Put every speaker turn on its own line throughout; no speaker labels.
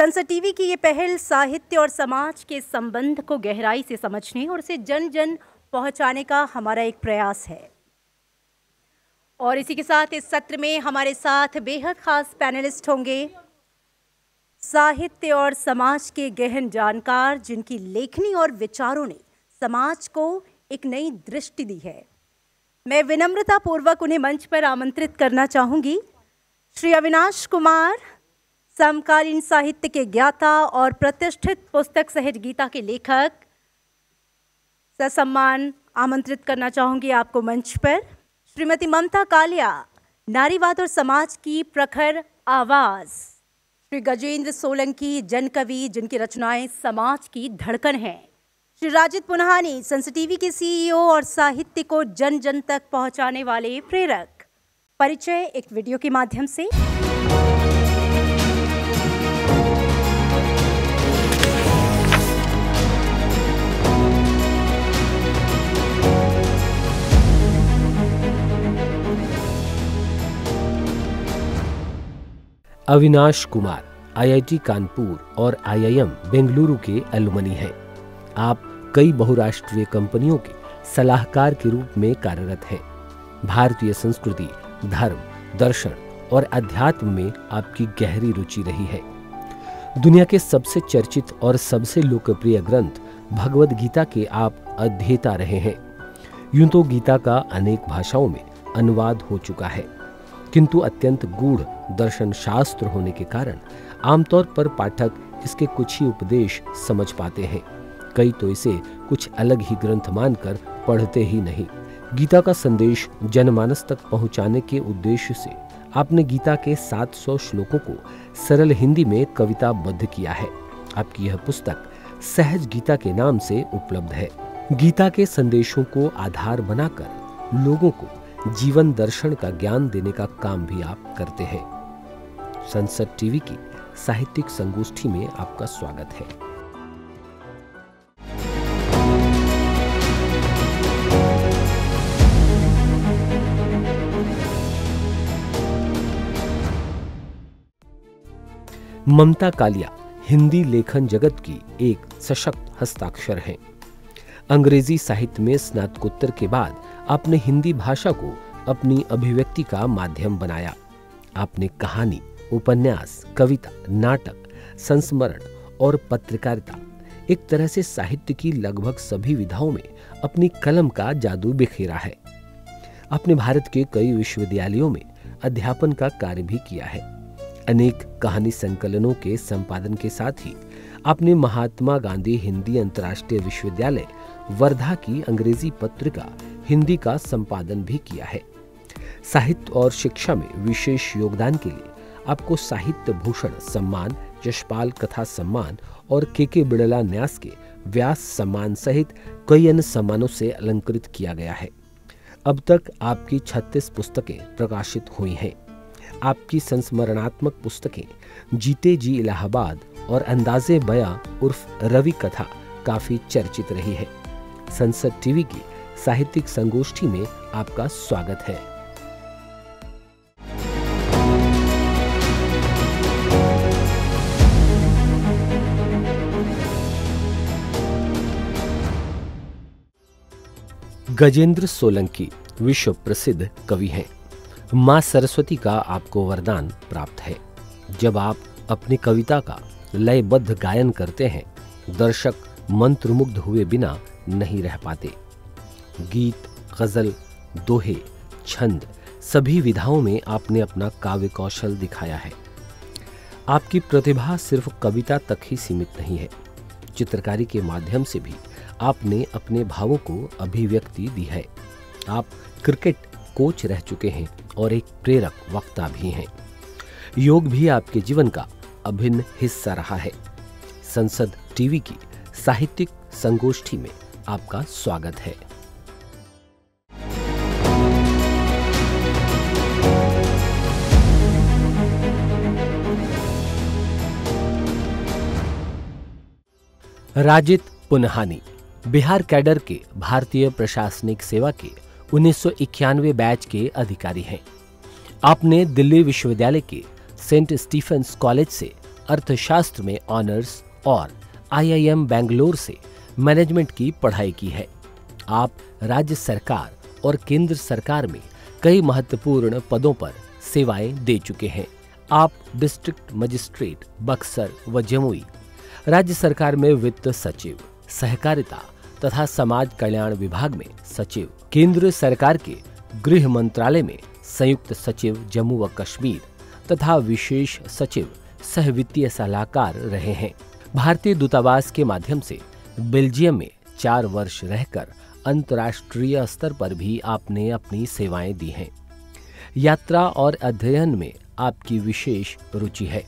संसद टीवी की ये पहल साहित्य और समाज के संबंध को गहराई से समझने और उसे जन जन पहुंचाने का हमारा एक प्रयास है। और इसी के साथ इस सत्र में हमारे साथ बेहद खास पैनलिस्ट होंगे, साहित्य और समाज के गहन जानकार जिनकी लेखनी और विचारों ने समाज को एक नई दृष्टि दी है। मैं विनम्रता पूर्वक उन्हें मंच पर आमंत्रित करना चाहूंगी। श्री अविनाश कुमार, समकालीन साहित्य के ज्ञाता और प्रतिष्ठित पुस्तक सहज गीता के लेखक, ससम्मान आमंत्रित करना चाहूंगी आपको मंच पर। श्रीमती ममता कालिया, नारीवाद और समाज की प्रखर आवाज। श्री गजेंद्र सोलंकी, जनकवि जिनकी रचनाएं समाज की धड़कन हैं। श्री राजित पुन्हानी, संसद टीवी के CEO और साहित्य को जन जन तक पहुंचाने वाले प्रेरक। परिचय एक वीडियो के माध्यम से।
अविनाश कुमार IIT कानपुर और IIM बेंगलुरु के एलुमनी हैं। आप कई बहुराष्ट्रीय कंपनियों के सलाहकार के रूप में कार्यरत हैं। भारतीय संस्कृति, धर्म, दर्शन और अध्यात्म में आपकी गहरी रुचि रही है। दुनिया के सबसे चर्चित और सबसे लोकप्रिय ग्रंथ भगवद गीता के आप अध्येता रहे हैं। यूं तो गीता का अनेक भाषाओं में अनुवाद हो चुका है, किंतु अत्यंत गूढ़ दर्शन शास्त्र होने के कारण आमतौर पर पाठक इसके कुछ ही उपदेश समझ पाते हैं। कई तो इसे कुछ अलग ही ग्रंथ मानकर पढ़ते ही नहीं। गीता का संदेश जनमानस तक पहुंचाने के उद्देश्य से आपने गीता के 700 श्लोकों को सरल हिंदी में कविताबद्ध किया है। आपकी यह पुस्तक सहज गीता के नाम से उपलब्ध है। गीता के संदेशों को आधार बनाकर लोगों को जीवन दर्शन का ज्ञान देने का काम भी आप करते हैं। संसद टीवी की साहित्यिक संगोष्ठी में आपका स्वागत है। ममता कालिया हिंदी लेखन जगत की एक सशक्त हस्ताक्षर हैं। अंग्रेजी साहित्य में स्नातकोत्तर के बाद आपने हिंदी भाषा को अपनी अभिव्यक्ति का माध्यम बनाया। आपने कहानी, उपन्यास, कविता, नाटक, संस्मरण और पत्रकारिता, एक तरह से साहित्य की लगभग सभी विधाओं में अपनी कलम का जादू बिखेरा है। आपने भारत के कई विश्वविद्यालयों में अध्यापन का कार्य भी किया है। अनेक कहानी संकलनों के संपादन के साथ ही आपने महात्मा गांधी हिंदी अंतर्राष्ट्रीय विश्वविद्यालय वर्धा की अंग्रेजी पत्रिका हिंदी का संपादन भी किया है। साहित्य और शिक्षा में विशेष योगदान के लिए आपको साहित्य भूषण सम्मान, यशपाल कथा सम्मान और के बिड़ला न्यास के व्यास सम्मान सहित कई अन्य सम्मानों से अलंकृत किया गया है। अब तक आपकी 36 पुस्तकें प्रकाशित हुई हैं। आपकी संस्मरणात्मक पुस्तकें जीते जी इलाहाबाद और अंदाजे बयां उर्फ रवि कथा काफी चर्चित रही है। संसद टीवी की साहित्यिक संगोष्ठी में आपका स्वागत है। गजेंद्र सोलंकी विश्व प्रसिद्ध कवि हैं। मां सरस्वती का आपको वरदान प्राप्त है। जब आप अपनी कविता का लयबद्ध गायन करते हैं, दर्शक मंत्रमुग्ध हुए बिना नहीं रह पाते। गीत, गजल, दोहे, छंद सभी विधाओं में आपने अपना काव्य कौशल दिखाया है। आपकी प्रतिभा सिर्फ कविता तक ही सीमित नहीं है। चित्रकारी के माध्यम से भी आपने अपने भावों को अभिव्यक्ति दी है। आप क्रिकेट कोच रह चुके हैं और एक प्रेरक वक्ता भी हैं। योग भी आपके जीवन का अभिन्न हिस्सा रहा है। संसद टीवी की साहित्यिक संगोष्ठी में आपका स्वागत है। राजित पुन्हानी बिहार कैडर के भारतीय प्रशासनिक सेवा के 1991 बैच के अधिकारी हैं। आपने दिल्ली विश्वविद्यालय के सेंट स्टीफेंस कॉलेज से अर्थशास्त्र में ऑनर्स और IIM बेंगलोर से मैनेजमेंट की पढ़ाई की है। आप राज्य सरकार और केंद्र सरकार में कई महत्वपूर्ण पदों पर सेवाएं दे चुके हैं। आप डिस्ट्रिक्ट मजिस्ट्रेट बक्सर व जमुई, राज्य सरकार में वित्त सचिव, सहकारिता तथा समाज कल्याण विभाग में सचिव, केंद्र सरकार के गृह मंत्रालय में संयुक्त सचिव जम्मू व कश्मीर तथा विशेष सचिव सह वित्तीय सलाहकार रहे हैं। भारतीय दूतावास के माध्यम से बेल्जियम में 4 वर्ष रहकर अंतर्राष्ट्रीय स्तर पर भी आपने अपनी सेवाएं दी हैं। यात्रा और अध्ययन में आपकी विशेष रुचि है।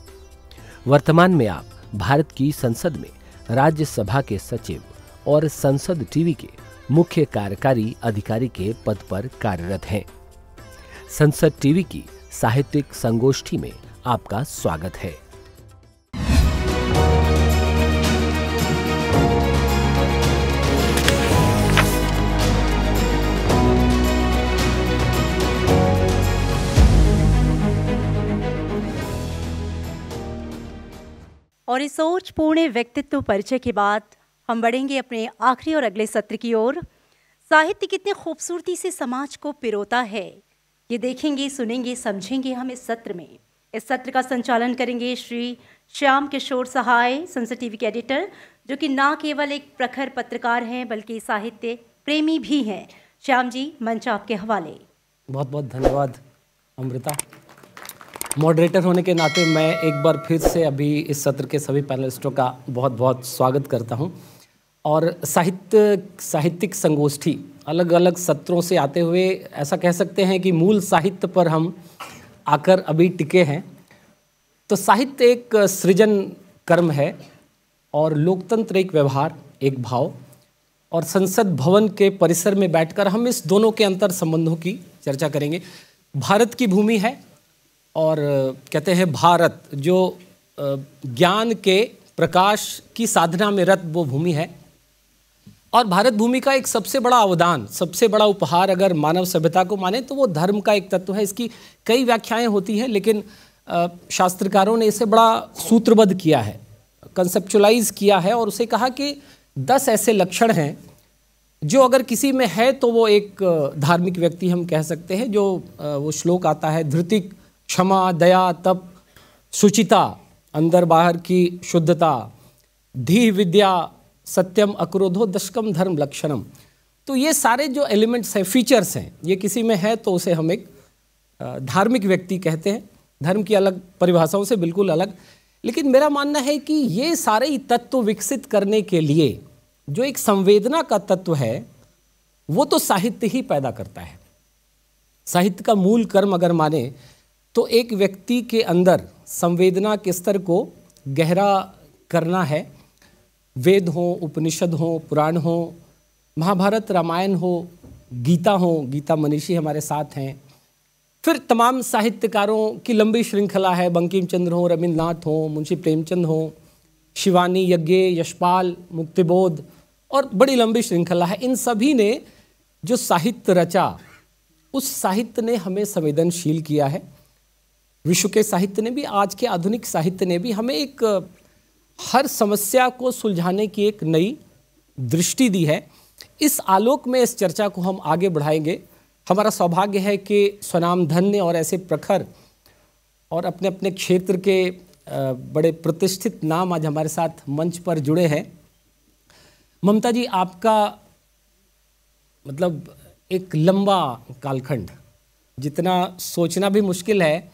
वर्तमान में आप भारत की संसद में राज्यसभा के सचिव और संसद टीवी के मुख्य कार्यकारी अधिकारी के पद पर कार्यरत हैं। संसद टीवी की साहित्यिक संगोष्ठी में आपका स्वागत है।
और इस सोचपूर्ण व्यक्तित्व परिचय के बाद हम बढ़ेंगे अपने आखिरी और अगले सत्र की ओर। साहित्य कितनी खूबसूरती से समाज को पिरोता है, ये देखेंगे, सुनेंगे, समझेंगे हम इस सत्र में। इस सत्र का संचालन करेंगे श्री श्याम किशोर सहाय, संसद टीवी के एडिटर, जो कि न केवल एक प्रखर पत्रकार हैं बल्कि साहित्य प्रेमी भी हैं। श्याम जी, मंच आपके हवाले।
बहुत बहुत धन्यवाद अमृता। मॉडरेटर होने के नाते मैं एक बार फिर से अभी इस सत्र के सभी पैनलिस्टों का बहुत बहुत स्वागत करता हूं। और साहित्यिक संगोष्ठी अलग अलग सत्रों से आते हुए ऐसा कह सकते हैं कि मूल साहित्य पर हम आकर अभी टिके हैं। तो साहित्य एक सृजन कर्म है और लोकतंत्र एक व्यवहार, एक भाव। और संसद भवन के परिसर में बैठकर हम इस दोनों के अंतर संबंधों की चर्चा करेंगे। भारत की भूमि है और कहते हैं भारत जो ज्ञान के प्रकाश की साधना में रत वो भूमि है। और भारत भूमि का एक सबसे बड़ा अवदान, सबसे बड़ा उपहार अगर मानव सभ्यता को माने तो वो धर्म का एक तत्व है। इसकी कई व्याख्याएं होती हैं, लेकिन शास्त्रकारों ने इसे बड़ा सूत्रबद्ध किया है, कंसेप्चुअलाइज किया है और उसे कहा कि 10 ऐसे लक्षण हैं जो अगर किसी में है तो वो एक धार्मिक व्यक्ति हम कह सकते हैं। जो वो श्लोक आता है, धृतिक, क्षमा, दया, तप, शुचिता, अंदर बाहर की शुद्धता, धी विद्या, सत्यम, अक्रोधो, दशकम धर्म लक्षणम। तो ये सारे जो एलिमेंट्स हैं, फीचर्स हैं, ये किसी में है तो उसे हम एक धार्मिक व्यक्ति कहते हैं। धर्म की अलग परिभाषाओं से बिल्कुल अलग। लेकिन मेरा मानना है कि ये सारे तत्व विकसित करने के लिए जो एक संवेदना का तत्व है वो तो साहित्य ही पैदा करता है। साहित्य का मूल कर्म अगर माने तो एक व्यक्ति के अंदर संवेदना के स्तर को गहरा करना है। वेद हो, उपनिषद हो, पुराण हो, महाभारत, रामायण हो, गीता हो, गीता मनीषी हमारे साथ हैं। फिर तमाम साहित्यकारों की लंबी श्रृंखला है, बंकिम चंद्र हो, रविन्द्रनाथ हो, मुंशी प्रेमचंद हो, शिवानी, यज्ञ, यशपाल, मुक्तिबोध और बड़ी लंबी श्रृंखला है। इन सभी ने जो साहित्य रचा उस साहित्य ने हमें संवेदनशील किया है। विश्व के साहित्य ने भी, आज के आधुनिक साहित्य ने भी हमें एक हर समस्या को सुलझाने की एक नई दृष्टि दी है। इस आलोक में इस चर्चा को हम आगे बढ़ाएंगे। हमारा सौभाग्य है कि स्वनामधन्य और ऐसे प्रखर और अपने अपने क्षेत्र के बड़े प्रतिष्ठित नाम आज हमारे साथ मंच पर जुड़े हैं। ममता जी, आपका मतलब एक लंबा कालखंड, जितना सोचना भी मुश्किल है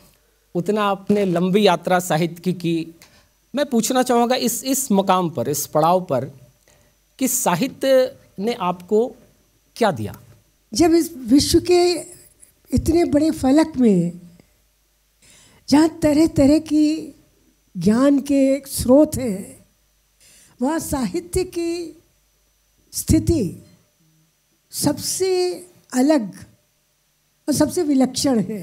उतना आपने लंबी यात्रा साहित्य की। मैं पूछना चाहूँगा इस मकाम पर, इस पड़ाव पर कि साहित्य ने आपको क्या दिया?
जब इस विश्व के इतने बड़े फलक में जहाँ तरह तरह की ज्ञान के स्रोत हैं, वहाँ साहित्य की स्थिति सबसे अलग और सबसे विलक्षण है।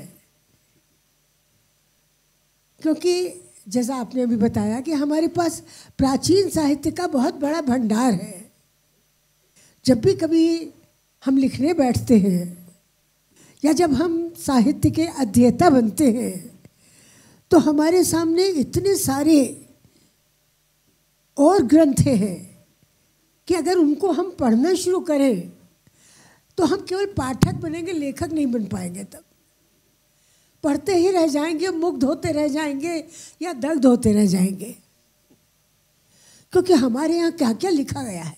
क्योंकि जैसा आपने अभी बताया कि हमारे पास प्राचीन साहित्य का बहुत बड़ा भंडार है। जब भी कभी हम लिखने बैठते हैं या जब हम साहित्य के अध्येता बनते हैं तो हमारे सामने इतने सारे और ग्रंथ हैं कि अगर उनको हम पढ़ना शुरू करें तो हम केवल पाठक बनेंगे, लेखक नहीं बन पाएंगे। तब पढ़ते ही रह जाएंगे, मुग्ध होते रह जाएंगे या दग्ध होते रह जाएंगे, क्योंकि हमारे यहाँ क्या क्या लिखा गया है।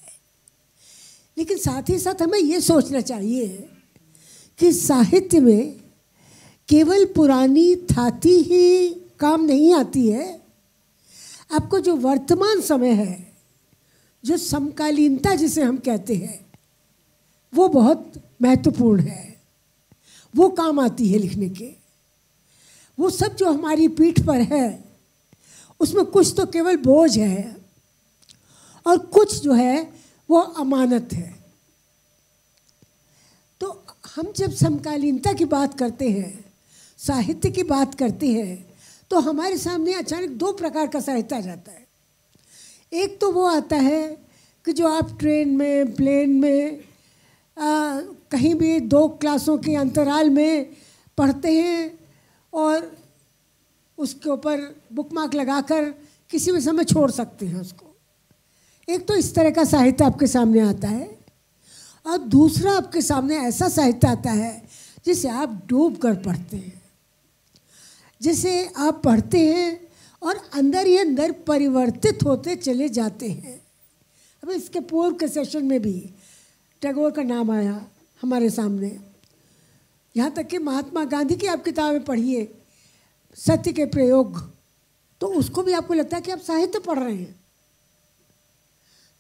लेकिन साथ ही साथ हमें ये सोचना चाहिए कि साहित्य में केवल पुरानी थाती ही काम नहीं आती है। आपको जो वर्तमान समय है, जो समकालीनता जिसे हम कहते हैं, वो बहुत महत्वपूर्ण है, वो काम आती है लिखने के। वो सब जो हमारी पीठ पर है उसमें कुछ तो केवल बोझ है और कुछ जो है वो अमानत है। तो हम जब समकालीनता की बात करते हैं, साहित्य की बात करते हैं, तो हमारे सामने अचानक दो प्रकार का साहित्य आ जाता है। एक तो वो आता है कि जो आप ट्रेन में, प्लेन में, कहीं भी 2 क्लासों के अंतराल में पढ़ते हैं और उसके ऊपर बुकमार्क लगाकर किसी भी समय छोड़ सकते हैं उसको। एक तो इस तरह का साहित्य आपके सामने आता है, और दूसरा आपके सामने ऐसा साहित्य आता है जिसे आप डूब कर पढ़ते हैं, जिसे आप पढ़ते हैं और अंदर ही अंदर परिवर्तित होते चले जाते हैं। अब इसके पूर्व के सेशन में भी टैगोर का नाम आया हमारे सामने, यहाँ तक कि महात्मा गांधी की आप किताबें पढ़िए, सत्य के प्रयोग, तो उसको भी आपको लगता है कि आप साहित्य पढ़ रहे हैं।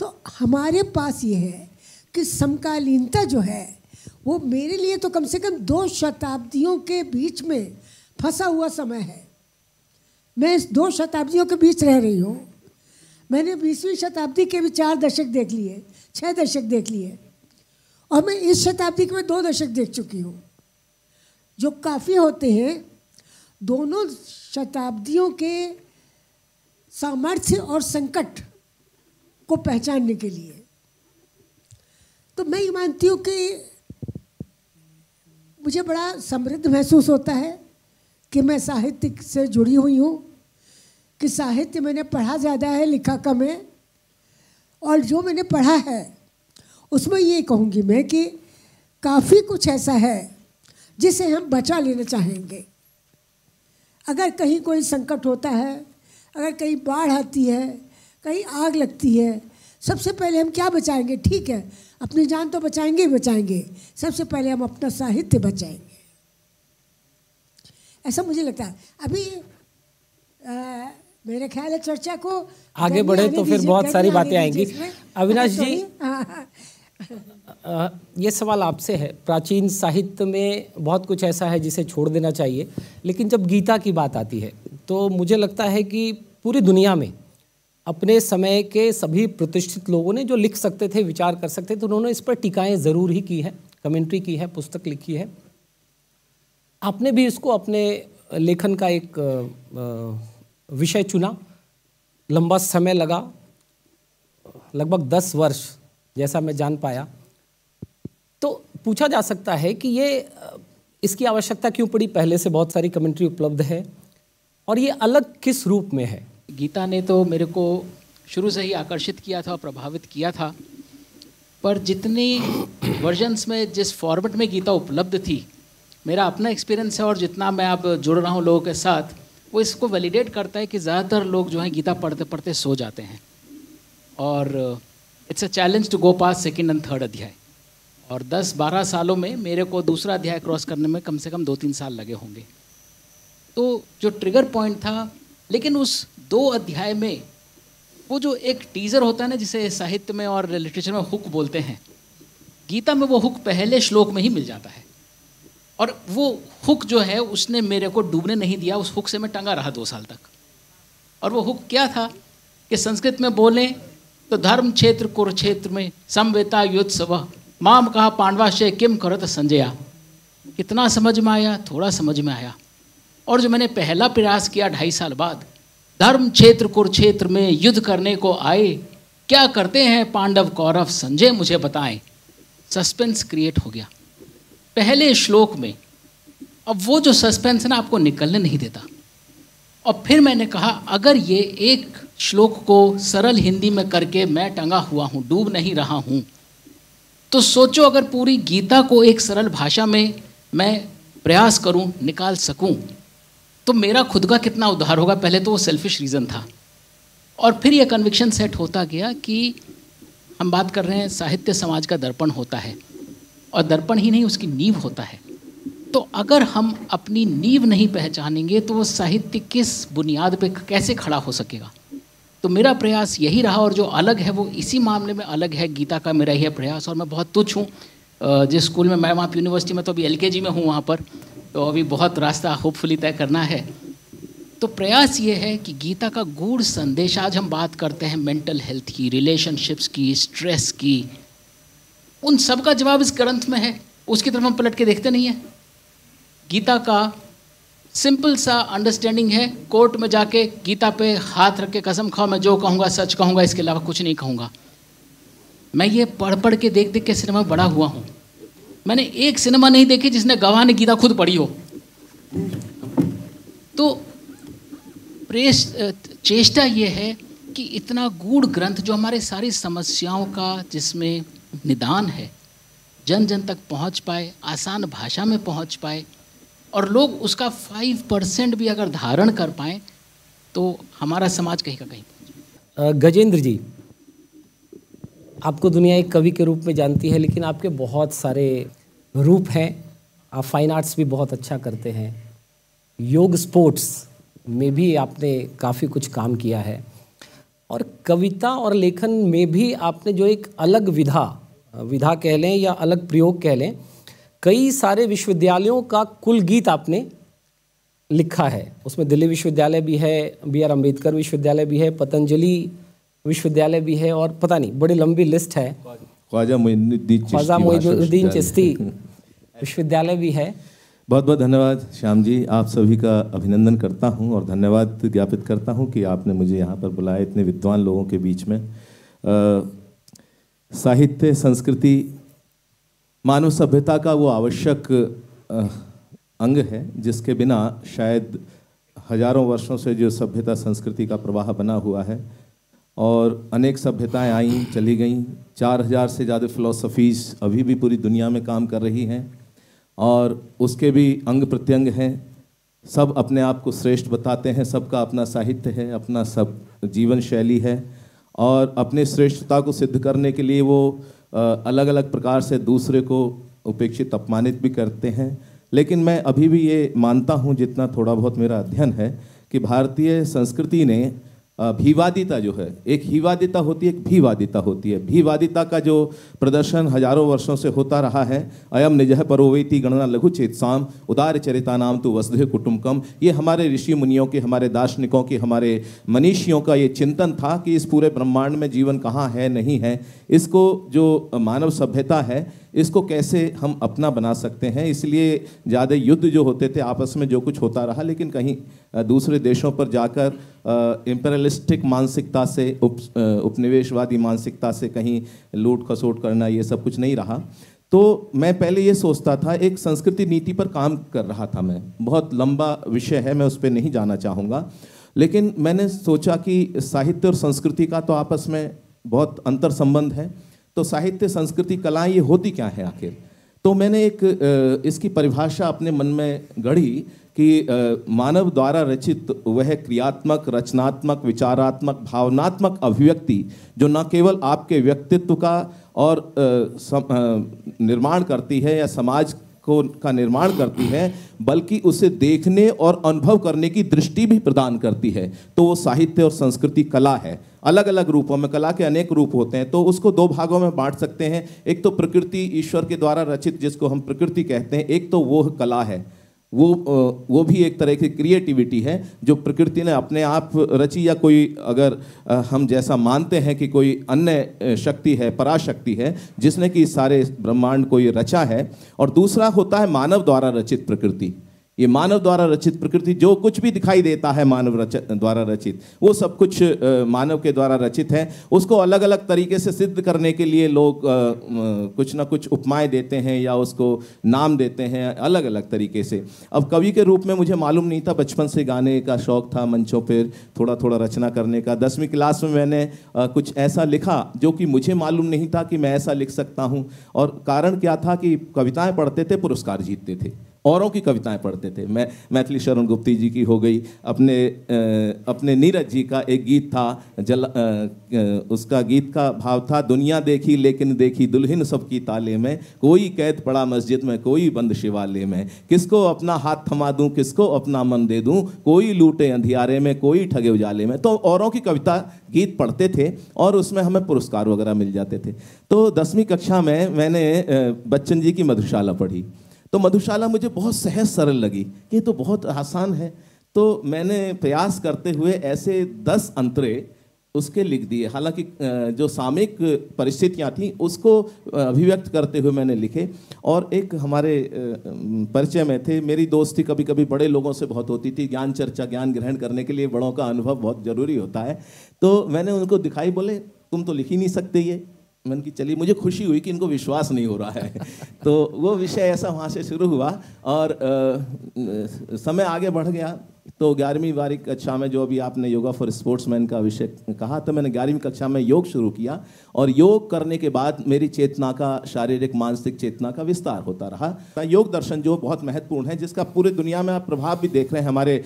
तो हमारे पास ये है कि समकालीनता जो है वो मेरे लिए तो कम से कम 2 शताब्दियों के बीच में फंसा हुआ समय है। मैं इस 2 शताब्दियों के बीच रह रही हूँ। मैंने 20वीं शताब्दी के भी 4 दशक देख लिए, 6 दशक देख लिए, और मैं इस शताब्दी के में 2 दशक देख चुकी हूँ, जो काफ़ी होते हैं दोनों शताब्दियों के सामर्थ्य और संकट को पहचानने के लिए। तो मैं ये मानती हूँ कि मुझे बड़ा समृद्ध महसूस होता है कि मैं साहित्य से जुड़ी हुई हूँ, कि साहित्य मैंने पढ़ा ज़्यादा है, लिखा कम है, और जो मैंने पढ़ा है उसमें ये कहूँगी मैं कि काफ़ी कुछ ऐसा है जिसे हम बचा लेना चाहेंगे। अगर कहीं कोई संकट होता है, अगर कहीं बाढ़ आती है, कहीं आग लगती है, सबसे पहले हम क्या बचाएंगे? ठीक है, अपनी जान तो बचाएंगे ही बचाएंगे, सबसे पहले हम अपना साहित्य बचाएंगे, ऐसा मुझे लगता है। अभी मेरे ख्याल है चर्चा को
आगे बढ़े तो फिर बहुत सारी बातें आएंगी। अविनाश जी, ये सवाल आपसे है। प्राचीन साहित्य में बहुत कुछ ऐसा है जिसे छोड़ देना चाहिए, लेकिन जब गीता की बात आती है तो मुझे लगता है कि पूरी दुनिया में अपने समय के सभी प्रतिष्ठित लोगों ने जो लिख सकते थे, विचार कर सकते थे, उन्होंने इस पर टीकाएं ज़रूर ही की है, कमेंट्री की है, पुस्तक लिखी है। आपने भी इसको अपने लेखन का एक विषय चुना, लंबा समय लगा, लगभग 10 वर्ष जैसा मैं जान पाया। तो पूछा जा सकता है कि ये इसकी आवश्यकता क्यों पड़ी? पहले से बहुत सारी कमेंट्री उपलब्ध है, और ये अलग किस रूप में है?
गीता ने तो मेरे को शुरू से ही आकर्षित किया था और प्रभावित किया था, पर जितनी वर्जन्स में, जिस फॉर्मेट में गीता उपलब्ध थी, मेरा अपना एक्सपीरियंस है और जितना मैं अब जुड़ रहा हूँ लोगों के साथ, वो इसको वैलिडेट करता है कि ज़्यादातर लोग जो हैं गीता पढ़ते पढ़ते सो जाते हैं, और it's a challenge to go pass 2nd और 3rd अध्याय। और 10-12 सालों में मेरे को दूसरा अध्याय क्रॉस करने में कम से कम 2-3 साल लगे होंगे। तो जो ट्रिगर पॉइंट था, लेकिन उस 2 अध्याय में वो जो एक टीज़र होता है ना, जिसे साहित्य में और लिटरेचर में हुक बोलते हैं, गीता में वो हुक पहले श्लोक में ही मिल जाता है। और वो हुक जो है उसने मेरे को डूबने नहीं दिया, उस हुक से मैं टंगा रहा 2 साल तक। और वो हुक क्या था कि संस्कृत में बोलें तो धर्म क्षेत्र कुरुक्षेत्र में समवेता युत्सव माम कहा पांडवाश्चय किम करत संजया। कितना समझ में आया? थोड़ा समझ में आया। और जो मैंने पहला प्रयास किया 2.5 साल बाद, धर्म क्षेत्र कुरुक्षेत्र में युद्ध करने को आए, क्या करते हैं पांडव कौरव संजय मुझे बताएं, सस्पेंस क्रिएट हो गया पहले श्लोक में। अब वो जो सस्पेंस है ना, आपको निकलने नहीं देता। और फिर मैंने कहा अगर ये एक श्लोक को सरल हिंदी में करके मैं टंगा हुआ हूँ, डूब नहीं रहा हूँ। तो सोचो अगर पूरी गीता को एक सरल भाषा में मैं प्रयास करूँ, निकाल सकूँ, तो मेरा खुद का कितना उद्धार होगा। पहले तो वो सेल्फिश रीज़न था, और फिर ये कन्विक्शन सेट होता गया कि हम बात कर रहे हैं साहित्य समाज का दर्पण होता है, और दर्पण ही नहीं उसकी नींव होता है। तो अगर हम अपनी नींव नहीं पहचानेंगे तो वो साहित्य किस बुनियाद पे कैसे खड़ा हो सकेगा। तो मेरा प्रयास यही रहा, और जो अलग है वो इसी मामले में अलग है। गीता का मेरा यह प्रयास, और मैं बहुत तुच्छ हूँ। जिस स्कूल में मैं वहाँ यूनिवर्सिटी में तो अभी LKG में हूँ वहाँ पर, तो अभी बहुत रास्ता होपफुली तय करना है। तो प्रयास ये है कि गीता का गूढ़ संदेश, आज हम बात करते हैं मेंटल हेल्थ की, रिलेशनशिप्स की, स्ट्रेस की, उन सब का जवाब इस ग्रंथ में है। उसकी तरफ हम पलट के देखते नहीं हैं। गीता का सिंपल सा अंडरस्टैंडिंग है, कोर्ट में जाके गीता पे हाथ रख के कसम खाओ मैं जो कहूँगा सच कहूँगा, इसके अलावा कुछ नहीं कहूँगा। मैं ये पढ़ पढ़ के देख देख के सिनेमा में बड़ा हुआ हूँ। मैंने एक सिनेमा नहीं देखी जिसने गवाह ने गीता खुद पढ़ी हो। तो चेष्टा ये है कि इतना गूढ़ ग्रंथ जो हमारे सारी समस्याओं का जिसमें निदान है, जन जन तक पहुंच पाए, आसान भाषा में पहुंच पाए, और लोग उसका 5% भी अगर धारण कर पाएँ तो हमारा समाज कहीं का कहीं।
गजेंद्र जी, आपको दुनिया एक कवि के रूप में जानती है, लेकिन आपके बहुत सारे रूप हैं। आप फाइन आर्ट्स भी बहुत अच्छा करते हैं, योग स्पोर्ट्स में भी आपने काफ़ी कुछ काम किया है, और कविता और लेखन में भी आपने जो एक अलग विधा कह लें या अलग प्रयोग कह लें, कई सारे विश्वविद्यालयों का कुल गीत आपने लिखा है। उसमें दिल्ली विश्वविद्यालय भी है, BR अम्बेडकर विश्वविद्यालय भी है, पतंजलि विश्वविद्यालय भी है, और पता नहीं बड़ी लंबी लिस्ट है, ख्वाजा मोइनुद्दीन चिश्ती विश्वविद्यालय भी है।
बहुत बहुत धन्यवाद श्याम जी, आप सभी का अभिनंदन करता हूं और धन्यवाद ज्ञापित करता हूं कि आपने मुझे यहाँ पर बुलाया इतने विद्वान लोगों के बीच में। साहित्य, संस्कृति मानव सभ्यता का वो आवश्यक अंग है जिसके बिना शायद हजारों वर्षों से जो सभ्यता संस्कृति का प्रवाह बना हुआ है, और अनेक सभ्यताएं आईं चली गईं, 4000 से ज़्यादा फिलॉसफीज़ अभी भी पूरी दुनिया में काम कर रही हैं, और उसके भी अंग प्रत्यंग हैं। सब अपने आप को श्रेष्ठ बताते हैं, सबका अपना साहित्य है, अपना सब जीवन शैली है, और अपने श्रेष्ठता को सिद्ध करने के लिए वो अलग अलग प्रकार से दूसरे को उपेक्षित, अपमानित भी करते हैं। लेकिन मैं अभी भी ये मानता हूँ, जितना थोड़ा बहुत मेरा अध्ययन है, कि भारतीय संस्कृति ने भीवादिता जो है, एक हीवादिता होती है, एक भीवादिता होती है। भीवादिता का जो प्रदर्शन हजारों वर्षों से होता रहा है, अयम निजह परोवेति गणना लघु चेतसाम उदार चरिता नाम तो वसुधैव कुटुम्बकम, ये हमारे ऋषि मुनियों के, हमारे दार्शनिकों के, हमारे मनीषियों का ये चिंतन था कि इस पूरे ब्रह्मांड में जीवन कहाँ है, नहीं है, इसको जो मानव सभ्यता है इसको कैसे हम अपना बना सकते हैं। इसलिए ज़्यादा युद्ध जो होते थे आपस में, जो कुछ होता रहा, लेकिन कहीं दूसरे देशों पर जाकर इम्पेरियलिस्टिक मानसिकता से, उपनिवेशवादी मानसिकता से कहीं लूट खसोट करना, ये सब कुछ नहीं रहा। तो मैं पहले ये सोचता था, एक संस्कृति नीति पर काम कर रहा था मैं, बहुत लंबा विषय है, मैं उस पर नहीं जाना चाहूँगा, लेकिन मैंने सोचा कि साहित्य और संस्कृति का तो आपस में बहुत अंतर संबंध है, तो साहित्य, संस्कृति, कलाएं ये होती क्या है आखिर। तो मैंने एक इसकी परिभाषा अपने मन में गढ़ी कि मानव द्वारा रचित वह क्रियात्मक, रचनात्मक, विचारात्मक, भावनात्मक अभिव्यक्ति जो न केवल आपके व्यक्तित्व का और निर्माण करती है या समाज का निर्माण करती है, बल्कि उसे देखने और अनुभव करने की दृष्टि भी प्रदान करती है, तो वो साहित्य और संस्कृति कला है। अलग अलग रूपों में, कला के अनेक रूप होते हैं, तो उसको दो भागों में बांट सकते हैं। एक तो प्रकृति, ईश्वर के द्वारा रचित, जिसको हम प्रकृति कहते हैं, एक तो वो कला है, वो भी एक तरह की क्रिएटिविटी है जो प्रकृति ने अपने आप रची, या कोई अगर हम जैसा मानते हैं कि कोई अन्य शक्ति है, पराशक्ति है, जिसने कि सारे ब्रह्मांड को ये रचा है। और दूसरा होता है मानव द्वारा रचित प्रकृति, ये मानव द्वारा रचित प्रकृति, जो कुछ भी दिखाई देता है मानव द्वारा रचित, वो सब कुछ मानव के द्वारा रचित है। उसको अलग अलग तरीके से सिद्ध करने के लिए लोग कुछ ना कुछ उपमाएं देते हैं या उसको नाम देते हैं अलग अलग तरीके से। अब कवि के रूप में मुझे मालूम नहीं था, बचपन से गाने का शौक था, मंचों पर थोड़ा थोड़ा रचना करने का। 10वीं क्लास में मैंने कुछ ऐसा लिखा जो कि मुझे मालूम नहीं था कि मैं ऐसा लिख सकता हूँ। और कारण क्या था कि कविताएं पढ़ते थे, पुरस्कार जीतते थे, औरों की कविताएं पढ़ते थे। मैं मैथिली शरण गुप्ती जी की हो गई, अपने नीरज जी का एक गीत था, उसका गीत का भाव था, दुनिया देखी लेकिन देखी दुल्हन सबकी ताले में, कोई कैद पड़ा मस्जिद में कोई बंद शिवालय में, किसको अपना हाथ थमा दूं किसको अपना मन दे दूं, कोई लूटे अंधियारे में कोई ठगे उजाले में। तो औरों की कविता गीत पढ़ते थे और उसमें हमें पुरस्कार वगैरह मिल जाते थे। तो 10वीं कक्षा में मैंने बच्चन जी की मधुशाला पढ़ी। तो मधुशाला मुझे बहुत सहज सरल लगी कि ये तो बहुत आसान है। तो मैंने प्रयास करते हुए ऐसे 10 अंतरे उसके लिख दिए। हालांकि जो सामयिक परिस्थितियां थीं उसको अभिव्यक्त करते हुए मैंने लिखे। और एक हमारे परिचय में थे, मेरी दोस्ती कभी कभी बड़े लोगों से बहुत होती थी, ज्ञान चर्चा ज्ञान ग्रहण करने के लिए बड़ों का अनुभव बहुत जरूरी होता है। तो मैंने उनको दिखाई, बोले तुम तो लिख ही नहीं सकते ये। मैंने कि चलिए, मुझे खुशी हुई कि इनको विश्वास नहीं हो रहा है। तो वो विषय ऐसा वहाँ से शुरू हुआ और समय आगे बढ़ गया। तो 11वीं 12वीं कक्षा में जो अभी आपने योगा फॉर स्पोर्ट्समैन का विषय कहा, तो मैंने 11वीं कक्षा में योग शुरू किया और योग करने के बाद मेरी चेतना का, शारीरिक मानसिक चेतना का विस्तार होता रहा। योग दर्शन जो बहुत महत्वपूर्ण है, जिसका पूरे दुनिया में आप प्रभाव भी देख रहे हैं। हमारे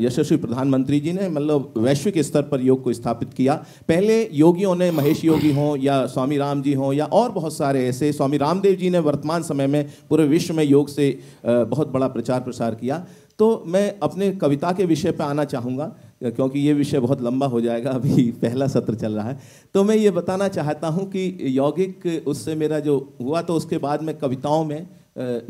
यशस्वी प्रधानमंत्री जी ने मतलब वैश्विक स्तर पर योग को स्थापित किया। पहले योगियों ने, महेश योगी हों या स्वामी राम जी हों या और बहुत सारे ऐसे, स्वामी रामदेव जी ने वर्तमान समय में पूरे विश्व में योग से बहुत बड़ा प्रचार प्रसार किया। तो मैं अपने कविता के विषय पर आना चाहूँगा क्योंकि ये विषय बहुत लंबा हो जाएगा, अभी पहला सत्र चल रहा है। तो मैं ये बताना चाहता हूँ कि यौगिक उससे मेरा जो हुआ, तो उसके बाद में कविताओं में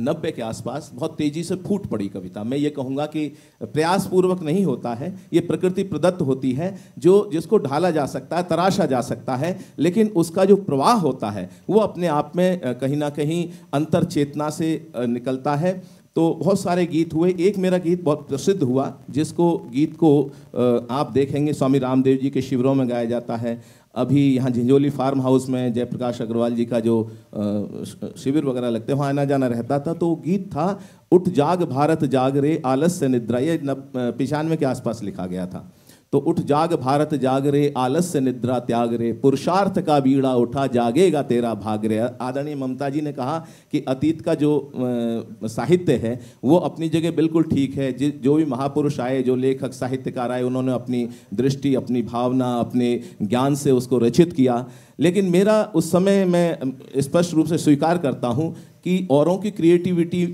90 के आसपास बहुत तेज़ी से फूट पड़ी कविता। मैं ये कहूँगा कि प्रयासपूर्वक नहीं होता है, ये प्रकृति प्रदत्त होती है, जिसको ढाला जा सकता है, तराशा जा सकता है, लेकिन उसका जो प्रवाह होता है वो अपने आप में कहीं ना कहीं अंतर चेतना से निकलता है। तो बहुत सारे गीत हुए। एक मेरा गीत बहुत प्रसिद्ध हुआ, जिसको गीत को आप देखेंगे स्वामी रामदेव जी के शिविरों में गाया जाता है। अभी यहाँ झिंझोली फार्म हाउस में जयप्रकाश अग्रवाल जी का जो शिविर वगैरह लगते हैं, वहाँ आना जाना रहता था। तो गीत था, उठ जाग भारत जाग रे आलस्य निद्रा, ये 95 के आसपास लिखा गया था। तो उठ जाग भारत जाग रे आलस्य निद्रा त्याग रे, पुरुषार्थ का बीड़ा उठा जागेगा तेरा भाग रे। आदरणीय ममता जी ने कहा कि अतीत का जो साहित्य है वो अपनी जगह बिल्कुल ठीक है। जो भी महापुरुष आए, जो लेखक साहित्यकार आए, उन्होंने अपनी दृष्टि, अपनी भावना, अपने ज्ञान से उसको रचित किया। लेकिन मेरा उस समय, मैं स्पष्ट रूप से स्वीकार करता हूँ कि औरों की क्रिएटिविटी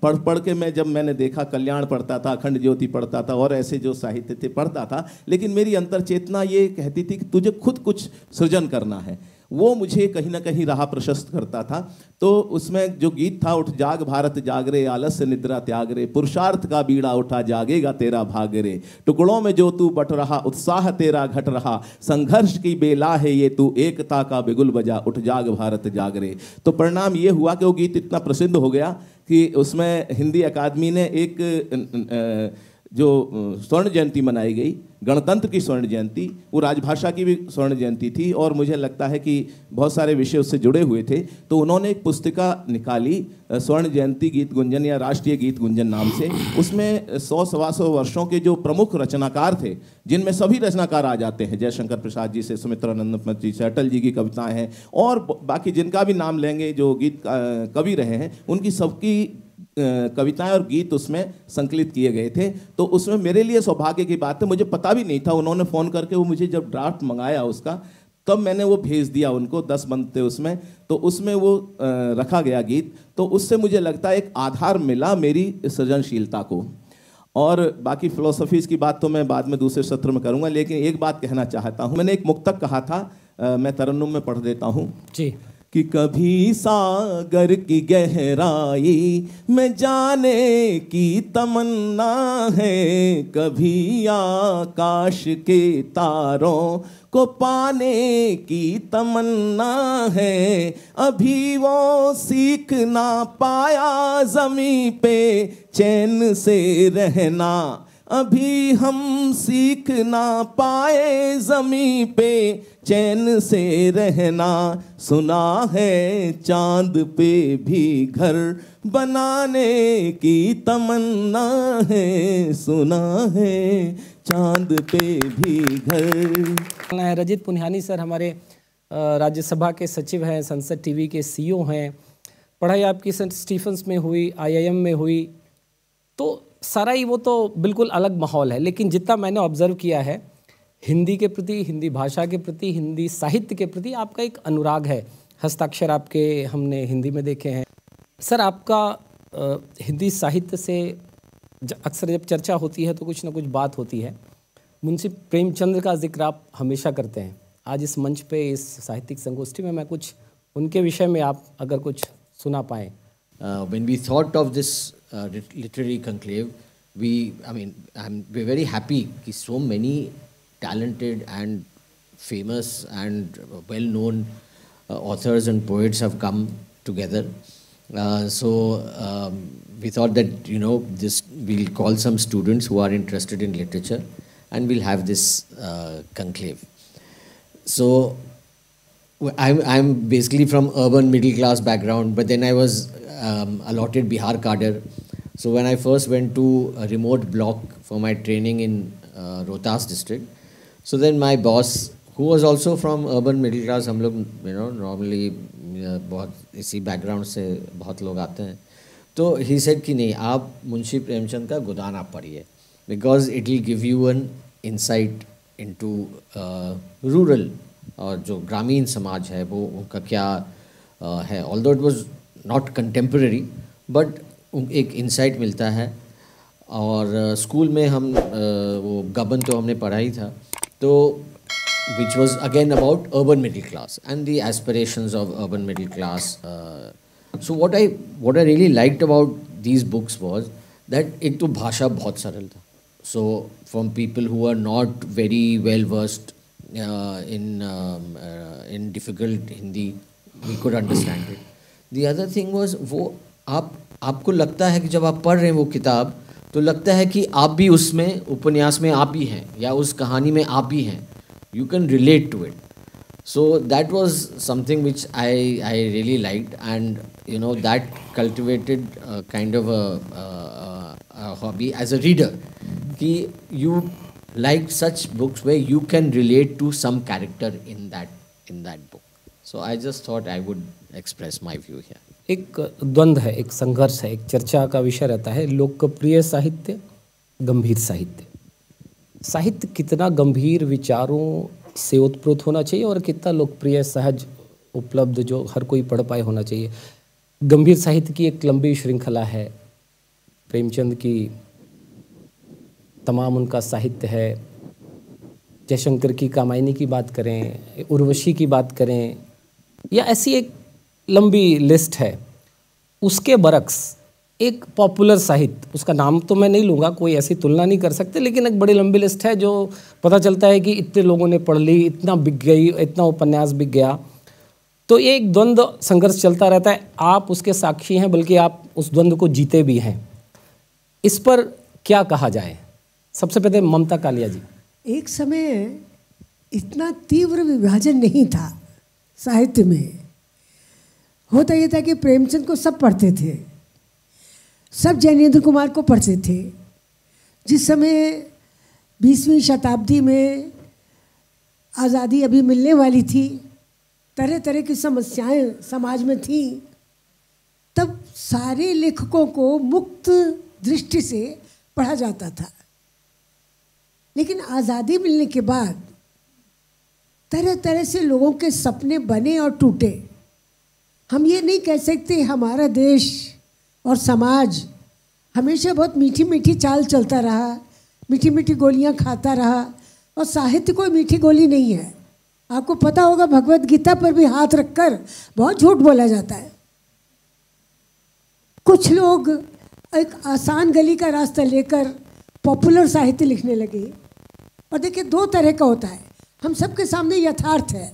पढ़ पढ़ के मैंने देखा, कल्याण पढ़ता था, अखंड ज्योति पढ़ता था और ऐसे जो साहित्य थे पढ़ता था, लेकिन मेरी अंतर चेतना ये कहती थी कि तुझे खुद कुछ सृजन करना है। वो मुझे कहीं ना कहीं राह प्रशस्त करता था। तो उसमें जो गीत था, उठ जाग भारत जाग रे आलस्य निद्रा त्याग रे, पुरुषार्थ का बीड़ा उठा जागेगा तेरा भाग रे, टुकड़ों में जो तू बट रहा उत्साह तेरा घट रहा, संघर्ष की बेला है ये तू एकता का बिगुल बजा, उठ जाग भारत जाग रे। तो परिणाम ये हुआ कि वो गीत इतना प्रसिद्ध हो गया कि उसमें हिंदी अकादमी ने एक जो स्वर्ण जयंती मनाई गई, गणतंत्र की स्वर्ण जयंती, वो राजभाषा की भी स्वर्ण जयंती थी और मुझे लगता है कि बहुत सारे विषय उससे जुड़े हुए थे। तो उन्होंने एक पुस्तिका निकाली, स्वर्ण जयंती गीत गुंजन या राष्ट्रीय गीत गुंजन नाम से। उसमें 100-125 वर्षों के जो प्रमुख रचनाकार थे, जिनमें सभी रचनाकार आ जाते हैं, जयशंकर प्रसाद जी से सुमित्रानंद जी से, अटल जी की कविताएँ हैं और बाकी जिनका भी नाम लेंगे जो गीत कवि रहे हैं, उनकी सबकी कविताएं और गीत उसमें संकलित किए गए थे। तो उसमें मेरे लिए सौभाग्य की बात है, मुझे पता भी नहीं था। उन्होंने फ़ोन करके वो मुझे जब ड्राफ्ट मंगाया उसका, तब मैंने वो भेज दिया उनको, 10 बंद थे उसमें। तो उसमें वो रखा गया गीत। तो उससे मुझे लगता है एक आधार मिला मेरी सृजनशीलता को। और बाकी फिलोसफीज़ की बात तो मैं बाद में दूसरे सत्र में करूँगा, लेकिन एक बात कहना चाहता हूँ। मैंने एक मुक्तक कहा था, मैं तरन्नुम में पढ़ देता हूँ
जी,
कि कभी सागर की गहराई में जाने की तमन्ना है, कभी आकाश के तारों को पाने की तमन्ना है। अभी वो सीख ना पाया ज़मीं पे चैन से रहना, अभी हम सीख ना पाए ज़मीं पे चैन से रहना। सुना है चांद पे भी घर बनाने की तमन्ना है, सुना है चांद पे भी घर।
रजित पुनियानी सर हमारे राज्यसभा के सचिव हैं, संसद टीवी के सीईओ हैं, पढ़ाई आपकी सेंट स्टीफेंस में हुई, आईआईएम में हुई, तो सारा ही वो तो बिल्कुल अलग माहौल है। लेकिन जितना मैंने ऑब्जर्व किया है हिंदी के प्रति, हिंदी भाषा के प्रति, हिंदी साहित्य के प्रति आपका एक अनुराग है। हस्ताक्षर आपके हमने हिंदी में देखे हैं। सर आपका हिंदी साहित्य से अक्सर जब चर्चा होती है तो कुछ ना कुछ बात होती है। मुंशी प्रेमचंद का जिक्र आप हमेशा करते हैं। आज इस मंच पे, इस साहित्यिक संगोष्ठी में मैं कुछ उनके विषय में आप अगर कुछ सुना पाएँ।
When we thought of this literary conclave, we're very happy that so many talented and famous and well-known authors and poets have come together. We thought that we'll call some students who are interested in literature, and we'll have this conclave. So I'm basically from urban middle class background, but then I was allotted Bihar cadre. So when I first went to a remote block for my training in Rohtas district, so then my boss, who was also from urban middle class, हम लोग normally बहुत इसी background से बहुत लोग आते हैं, तो he said कि नहीं, आप मुंशी प्रेमचंद का गोदान आप पढ़िए, because it will give you an insight into rural और जो ग्रामीण समाज है वो उनका क्या है। Although it was not contemporary, but एक इंसाइट मिलता है। और स्कूल में हम वो गबन तो हमने पढ़ा ही था, तो which was again about urban middle class and the aspirations of urban middle class. So what I really liked about these books was that एक तो भाषा बहुत सरल था, so from people who are not very well versed in difficult Hindi, we could understand it. The other thing was वो आपको लगता है कि जब आप पढ़ रहे हैं वो किताब, तो लगता है कि आप भी उसमें उपन्यास में आप भी हैं या उस कहानी में आप भी हैं. You can relate to it. So that was something which I really liked, and that cultivated kind of a hobby as a reader. कि you like such books where you can relate to some character in that book. So I just thought I would express my view here.
एक द्वंद्व है, एक संघर्ष है, एक चर्चा का विषय रहता है लोकप्रिय साहित्य, गंभीर साहित्य. साहित्य कितना गंभीर विचारों से उत्प्रोत होना चाहिए और कितना लोकप्रिय, सहज, उपलब्ध, जो हर कोई पढ़ पाए होना चाहिए. गंभीर साहित्य की एक लंबी श्रृंखला है. प्रेमचंद की तमाम उनका साहित्य है. जयशंकर की कामायनी की बात करें, उर्वशी की बात करें, या ऐसी एक लंबी लिस्ट है. उसके बरक्स एक पॉपुलर साहित्य, उसका नाम तो मैं नहीं लूँगा, कोई ऐसी तुलना नहीं कर सकते, लेकिन एक बड़ी लंबी लिस्ट है जो पता चलता है कि इतने लोगों ने पढ़ ली, इतना बिक गई, इतना उपन्यास बिक गया. तो ये एक द्वंद्व संघर्ष चलता रहता है. आप उसके साक्षी हैं, बल्कि आप उस द्वंद्व को जीते भी हैं. इस पर क्या कहा जाए? सबसे पहले ममता कालिया जी.
एक समय इतना तीव्र विभाजन नहीं था साहित्य में. होता ये था कि प्रेमचंद को सब पढ़ते थे, सब जैनेन्द्र कुमार को पढ़ते थे. जिस समय 20वीं शताब्दी में आज़ादी अभी मिलने वाली थी, तरह तरह की समस्याएं समाज में थी, तब सारे लेखकों को मुक्त दृष्टि से पढ़ा जाता था. लेकिन आज़ादी मिलने के बाद तरह तरह से लोगों के सपने बने और टूटे. हम ये नहीं कह सकते हमारा देश और समाज हमेशा बहुत मीठी मीठी चाल चलता रहा, मीठी मीठी गोलियां खाता रहा, और साहित्य कोई मीठी गोली नहीं है. आपको पता होगा भगवत गीता पर भी हाथ रखकर बहुत झूठ बोला जाता है। कुछ लोग एक आसान गली का रास्ता लेकर पॉपुलर साहित्य लिखने लगे। और देखिए, दो तरह का होता है। हम सबके सामने यथार्थ है।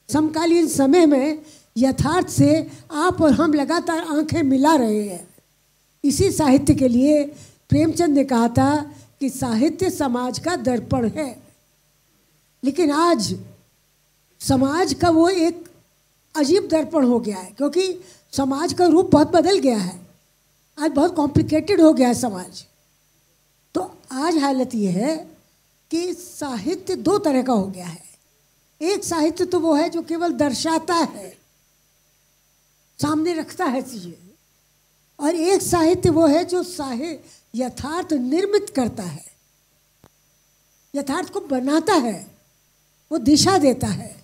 समकालीन समय में यथार्थ से आप और हम लगातार आंखें मिला रहे हैं। इसी साहित्य के लिए प्रेमचंद ने कहा था कि साहित्य समाज का दर्पण है। लेकिन आज समाज का वो एक अजीब दर्पण हो गया है, क्योंकि समाज का रूप बहुत बदल गया है। आज बहुत कॉम्प्लिकेटेड हो गया है समाज। तो आज हालत ये है कि साहित्य दो तरह का हो गया है। एक साहित्य तो वो है जो केवल दर्शाता है, सामने रखता है चीजें, और एक साहित्य वो है जो यथार्थ निर्मित करता है, यथार्थ को बनाता है, वो दिशा देता है।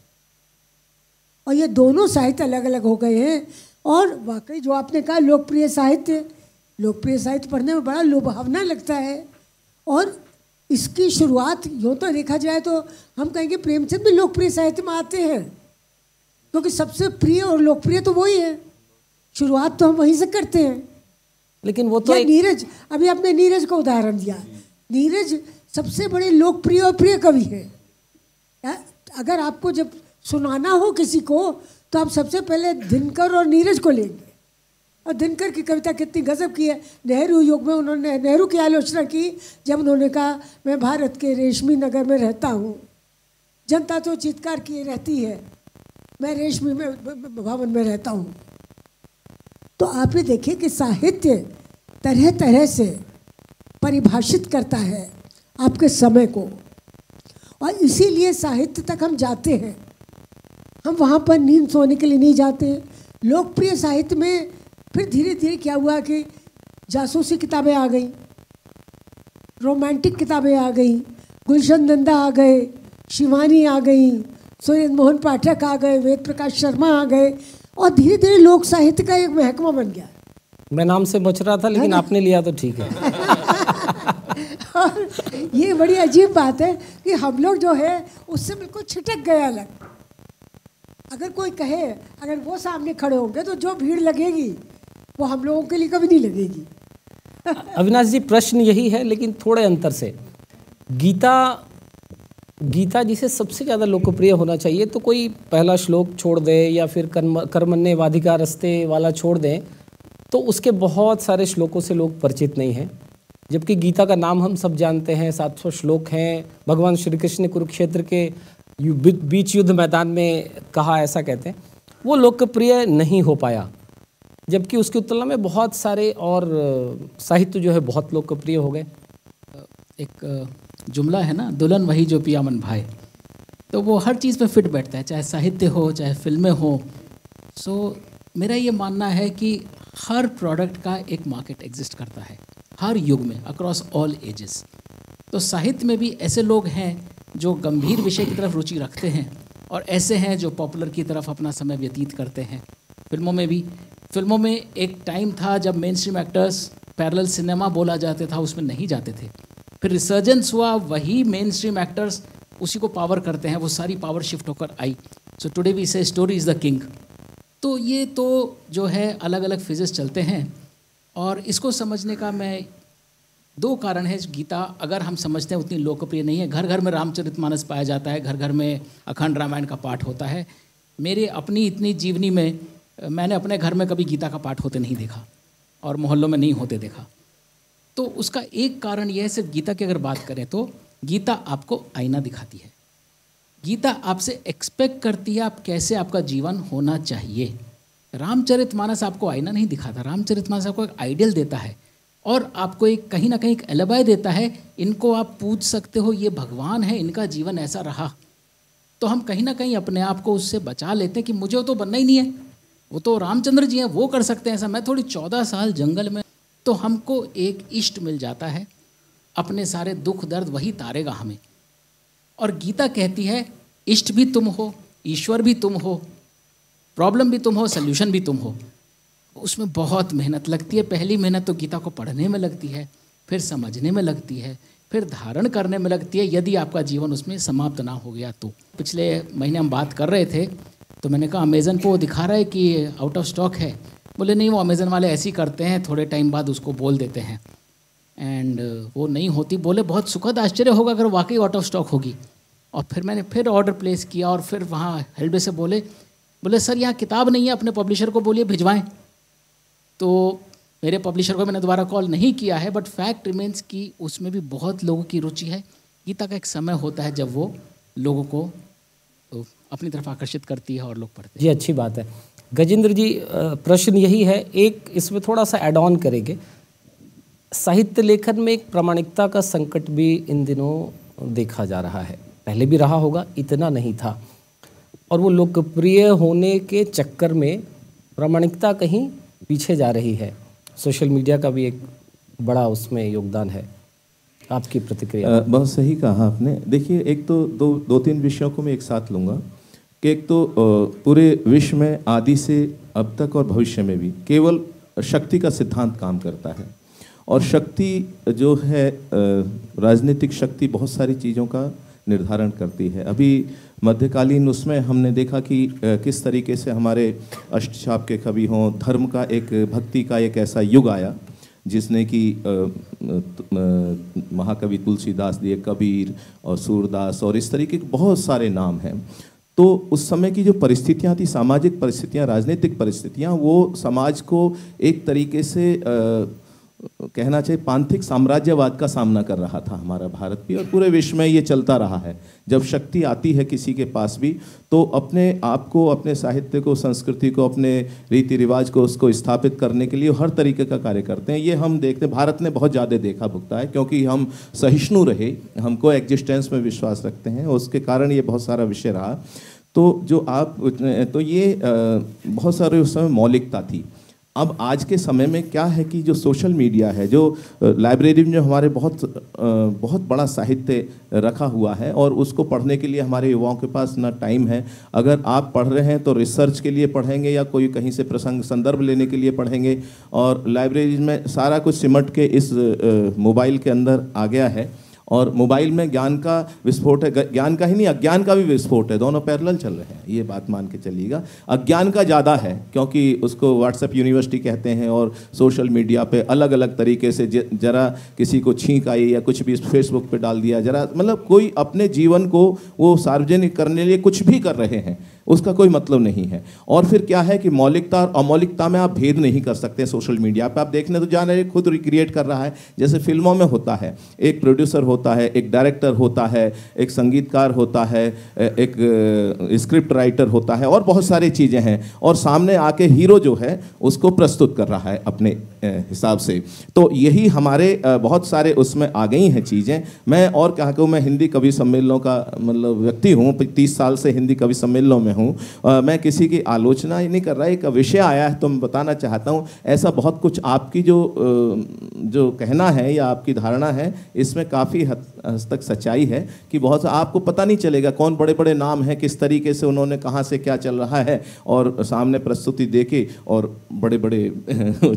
और ये दोनों साहित्य अलग अलग हो गए हैं। और वाकई जो आपने कहा लोकप्रिय साहित्य पढ़ने में बड़ा लुभावना लगता है। और इसकी शुरुआत यूँ तो देखा जाए तो हम कहेंगे प्रेमचंद भी लोकप्रिय साहित्य में आते हैं, क्योंकि सबसे प्रिय और लोकप्रिय तो वही है। शुरुआत तो हम वहीं से करते हैं।
लेकिन वो तो
नीरज, अभी आपने नीरज का उदाहरण दिया। नीरज सबसे बड़े लोकप्रिय और प्रिय कवि है। अगर आपको जब सुनाना हो किसी को तो आप सबसे पहले दिनकर और नीरज को लेंगे। और दिनकर की कविता कितनी गजब की है। नेहरू युग में उन्होंने नेहरू की आलोचना की जब उन्होंने कहा मैं भारत के रेशमी नगर में रहता हूँ, जनता तो चित्कार किए रहती है, मैं रेशमी भवन में रहता हूँ। तो आपने देखिए कि साहित्य तरह तरह से परिभाषित करता है आपके समय को, और इसीलिए साहित्य तक हम जाते हैं। हम वहाँ पर नींद सोने के लिए नहीं जाते। लोकप्रिय साहित्य में फिर धीरे धीरे क्या हुआ कि जासूसी किताबें आ गई, रोमांटिक किताबें आ गई, गुलशन नंदा आ गए, शिवानी आ गई, सुरेंद्र मोहन पाठक आ गए, वेद प्रकाश शर्मा आ गए, और धीरे धीरे लोक साहित्य का एक महकमा बन गया।
मैं नाम से बच रहा था, लेकिन आपने लिया तो ठीक है।
और ये बड़ी अजीब बात है कि हम लोग जो है उससे बिल्कुल छिटक गए अलग। अगर कोई कहे, अगर वो सामने खड़े होंगे तो जो भीड़ लगेगी वो हम लोगों के लिए कभी नहीं लगेगी।
अविनाश जी, प्रश्न यही है, लेकिन थोड़े अंतर से। गीता जिसे सबसे ज़्यादा लोकप्रिय होना चाहिए, तो कोई पहला श्लोक छोड़ दे या फिर कर्मण्येवाधिकारस्ते वाला छोड़ दें तो उसके बहुत सारे श्लोकों से लोग परिचित नहीं हैं। जबकि गीता का नाम हम सब जानते हैं, 700 श्लोक हैं। भगवान श्री कृष्ण ने कुरुक्षेत्र के बीच युद्ध मैदान में कहा, ऐसा कहते हैं। वो लोकप्रिय नहीं हो पाया, जबकि उसकी तुलना में बहुत सारे और साहित्य जो है बहुत लोकप्रिय हो गए।
एक जुमला है ना, दुल्हन वही जो पिया मन भाए, तो वो हर चीज़ पे फिट बैठता है, चाहे साहित्य हो चाहे फिल्में हो। सो मेरा ये मानना है कि हर प्रोडक्ट का एक मार्केट एग्जिस्ट करता है हर युग में, अक्रॉस ऑल एजेस। तो साहित्य में भी ऐसे लोग हैं जो गंभीर विषय की तरफ रुचि रखते हैं, और ऐसे हैं जो पॉपुलर की तरफ अपना समय व्यतीत करते हैं। फिल्मों में भी, फिल्मों में एक टाइम था जब main stream actors parallel cinema बोला जाता था, उसमें नहीं जाते थे। फिर रिसर्जेंस हुआ, वही मेन स्ट्रीम एक्टर्स उसी को पावर करते हैं, वो सारी पावर शिफ्ट होकर आई। सो टुडे वी से स्टोरी इज़ द किंग। तो ये तो जो है अलग अलग फेजेस चलते हैं, और इसको समझने का मैं दो कारण है। गीता अगर हम समझते हैं उतनी लोकप्रिय नहीं है। घर घर में रामचरितमानस पाया जाता है, घर घर में अखंड रामायण का पाठ होता है। मेरे अपनी इतनी जीवनी में मैंने अपने घर में कभी गीता का पाठ होते नहीं देखा, और मोहल्लों में नहीं होते देखा। तो उसका एक कारण यह है, सिर्फ गीता की अगर बात करें तो गीता आपको आईना दिखाती है। गीता आपसे एक्सपेक्ट करती है आप कैसे आपका जीवन होना चाहिए। रामचरितमानस आपको आईना नहीं दिखाता, रामचरितमानस आपको एक आइडियल देता है, और आपको एक कहीं ना कहीं एक एलिबाई देता है। इनको आप पूछ सकते हो, ये भगवान है, इनका जीवन ऐसा रहा। तो हम कहीं ना कहीं अपने आप को उससे बचा लेते हैं कि मुझे तो बनना ही नहीं है, वो तो रामचंद्र जी हैं, वो कर सकते हैं ऐसा, मैं थोड़ी 14 साल जंगल में। तो हमको एक इष्ट मिल जाता है, अपने सारे दुख दर्द वही तारेगा हमें। और गीता कहती है इष्ट भी तुम हो, ईश्वर भी तुम हो, प्रॉब्लम भी तुम हो, सल्यूशन भी तुम हो। उसमें बहुत मेहनत लगती है। पहली मेहनत तो गीता को पढ़ने में लगती है, फिर समझने में लगती है, फिर धारण करने में लगती है, यदि आपका जीवन उसमें समाप्त ना हो गया तो। पिछले महीने हम बात कर रहे थे तो मैंने कहा अमेज़न पे वो दिखा रहा है कि आउट ऑफ स्टॉक है। बोले नहीं, वो अमेज़न वाले ऐसे ही करते हैं, थोड़े टाइम बाद उसको बोल देते हैं एंड वो नहीं होती। बोले बहुत सुखद आश्चर्य होगा अगर वाकई आउट ऑफ स्टॉक होगी। और फिर मैंने फिर ऑर्डर प्लेस किया और फिर वहाँ हेल्प से बोले सर यहाँ किताब नहीं है, अपने पब्लिशर को बोलिए भिजवाएं। तो मेरे पब्लिशर को मैंने दोबारा कॉल नहीं किया है, बट फैक्ट रिमेंस कि उसमें भी बहुत लोगों की रुचि है। गीता का एक समय होता है जब वो लोगों को अपनी तरफ आकर्षित करती है और लोग पढ़ते हैं।
जी, अच्छी बात है। गजेंद्र जी, प्रश्न यही है, एक इसमें थोड़ा सा ऐड ऑन करेंगे। साहित्य लेखन में एक प्रामाणिकता का संकट भी इन दिनों देखा जा रहा है, पहले भी रहा होगा, इतना नहीं था। और वो लोकप्रिय होने के चक्कर में प्रामाणिकता कहीं पीछे जा रही है। सोशल मीडिया का भी एक बड़ा उसमें योगदान है। आपकी प्रतिक्रिया?
बहुत सही कहा आपने। देखिए, एक तो दो तीन विषयों को मैं एक साथ लूँगा कि एक तो पूरे विश्व में आदि से अब तक और भविष्य में भी केवल शक्ति का सिद्धांत काम करता है। और शक्ति जो है, राजनीतिक शक्ति बहुत सारी चीज़ों का निर्धारण करती है। अभी मध्यकालीन उसमें हमने देखा कि किस तरीके से हमारे अष्टचाप के कवि हों, धर्म का एक, भक्ति का एक ऐसा युग आया जिसने कि महाकवि तुलसीदास दिए, कबीर और सूरदास और इस तरीके के बहुत सारे नाम हैं। तो उस समय की जो परिस्थितियां थी, सामाजिक परिस्थितियां, राजनीतिक परिस्थितियां, वो समाज को एक तरीके से कहना चाहिए पांथिक साम्राज्यवाद का सामना कर रहा था हमारा भारत भी, और पूरे विश्व में ये चलता रहा है। जब शक्ति आती है किसी के पास भी, तो अपने आप को, अपने साहित्य को, संस्कृति को, अपने रीति रिवाज को, उसको स्थापित करने के लिए हर तरीके का कार्य करते हैं। ये हम देखते हैं, भारत ने बहुत ज़्यादा देखा भुगता है, क्योंकि हम सहिष्णु रहे, हमको एग्जिस्टेंस में विश्वास रखते हैं, उसके कारण ये बहुत सारा विषय रहा। तो जो आप, तो ये बहुत सारे उस समय मौलिकता थी। अब आज के समय में क्या है कि जो सोशल मीडिया है, जो लाइब्रेरी में हमारे बहुत बड़ा साहित्य रखा हुआ है, और उसको पढ़ने के लिए हमारे युवाओं के पास ना टाइम है। अगर आप पढ़ रहे हैं तो रिसर्च के लिए पढ़ेंगे या कोई कहीं से प्रसंग संदर्भ लेने के लिए पढ़ेंगे, और लाइब्रेरी में सारा कुछ सिमट के इस मोबाइल के अंदर आ गया है। और मोबाइल में ज्ञान का विस्फोट है, ज्ञान का ही नहीं, अज्ञान का भी विस्फोट है, दोनों पैरेलल चल रहे हैं, ये बात मान के चलिएगा। अज्ञान का ज़्यादा है क्योंकि उसको व्हाट्सएप यूनिवर्सिटी कहते हैं, और सोशल मीडिया पे अलग अलग तरीके से जरा किसी को छींक आई या कुछ भी फेसबुक पे डाल दिया, जरा मतलब कोई अपने जीवन को वो सार्वजनिक करने के लिए कुछ भी कर रहे हैं, उसका कोई मतलब नहीं है। और फिर क्या है कि मौलिकता और अमौलिकता में आप भेद नहीं कर सकते। सोशल मीडिया पे आप देखने तो जा रहे हैं, खुद रिक्रिएट कर रहा है, जैसे फिल्मों में होता है, एक प्रोड्यूसर होता है, एक डायरेक्टर होता है, एक संगीतकार होता है, एक स्क्रिप्ट राइटर होता है, और बहुत सारी चीज़ें हैं, और सामने आके हीरो जो है उसको प्रस्तुत कर रहा है अपने हिसाब से। तो यही हमारे बहुत सारे उसमें आ गई हैं चीज़ें। मैं और क्या कहूँ, मैं हिंदी कवि सम्मेलनों का मतलब व्यक्ति हूँ, 30 साल से हिंदी कवि सम्मेलनों में हूँ। मैं किसी की आलोचना ही नहीं कर रहा, एक विषय आया है तो मैं बताना चाहता हूँ। ऐसा बहुत कुछ आपकी जो कहना है या आपकी धारणा है, इसमें काफ़ी हद तक सच्चाई है कि बहुत आपको पता नहीं चलेगा कौन बड़े बड़े नाम हैं, किस तरीके से उन्होंने, कहाँ से क्या चल रहा है, और सामने प्रस्तुति देके और बड़े बड़े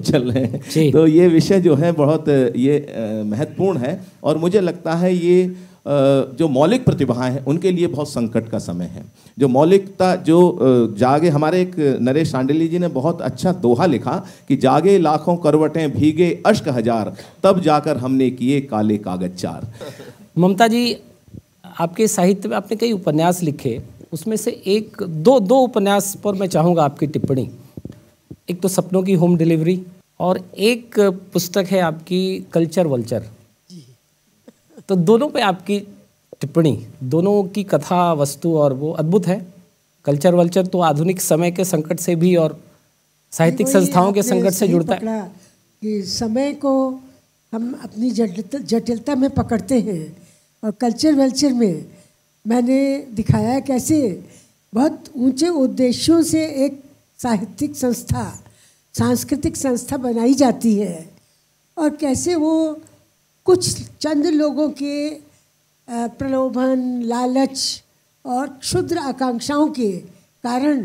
चल रहे हैं। तो ये विषय जो है बहुत ये महत्वपूर्ण है, और मुझे लगता है ये जो मौलिक प्रतिभाएं हैं उनके लिए बहुत संकट का समय है। जो मौलिकता जो जागे, हमारे एक नरेश सांडिली जी ने बहुत अच्छा दोहा लिखा कि जागे लाखों करवटें, भीगे अश्क हजार, तब जाकर हमने किए काले कागज चार।
ममता जी, आपके साहित्य में आपने कई उपन्यास लिखे, उसमें से एक दो उपन्यास पर मैं चाहूँगा आपकी टिप्पणी। एक तो सपनों की होम डिलीवरी, और एक पुस्तक है आपकी कल्चर वल्चर। तो दोनों पे आपकी टिप्पणी, दोनों की कथा वस्तु और वो अद्भुत है। कल्चर वल्चर तो आधुनिक समय के संकट से भी और साहित्यिक संस्थाओं के संकट से जुड़ता है
कि समय को हम अपनी जटिलता में पकड़ते हैं, और कल्चर वल्चर में मैंने दिखाया कैसे बहुत ऊंचे उद्देश्यों से एक साहित्यिक संस्था, सांस्कृतिक संस्था बनाई जाती है, और कैसे वो कुछ चंद लोगों के प्रलोभन, लालच और क्षुद्र आकांक्षाओं के कारण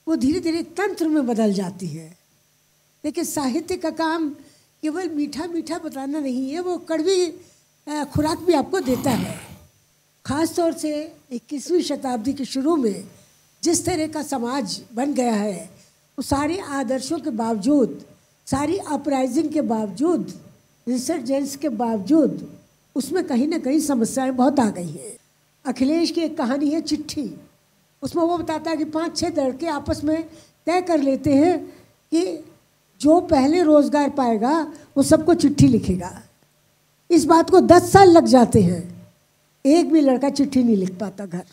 वो धीरे धीरे तंत्र में बदल जाती है। लेकिन साहित्य का काम केवल मीठा मीठा बताना नहीं है, वो कड़वी खुराक भी आपको देता है। ख़ास तौर से 21वीं शताब्दी के शुरू में जिस तरह का समाज बन गया है, वो सारे आदर्शों के बावजूद, सारी अपराइजिंग के बावजूद, रिसर्जेंस के बावजूद, उसमें कहीं ना कहीं समस्याएं बहुत आ गई हैं। अखिलेश की एक कहानी है चिट्ठी, उसमें वो बताता है कि 5-6 लड़के आपस में तय कर लेते हैं कि जो पहले रोज़गार पाएगा वो सबको चिट्ठी लिखेगा। इस बात को 10 साल लग जाते हैं, एक भी लड़का चिट्ठी नहीं लिख पाता घर।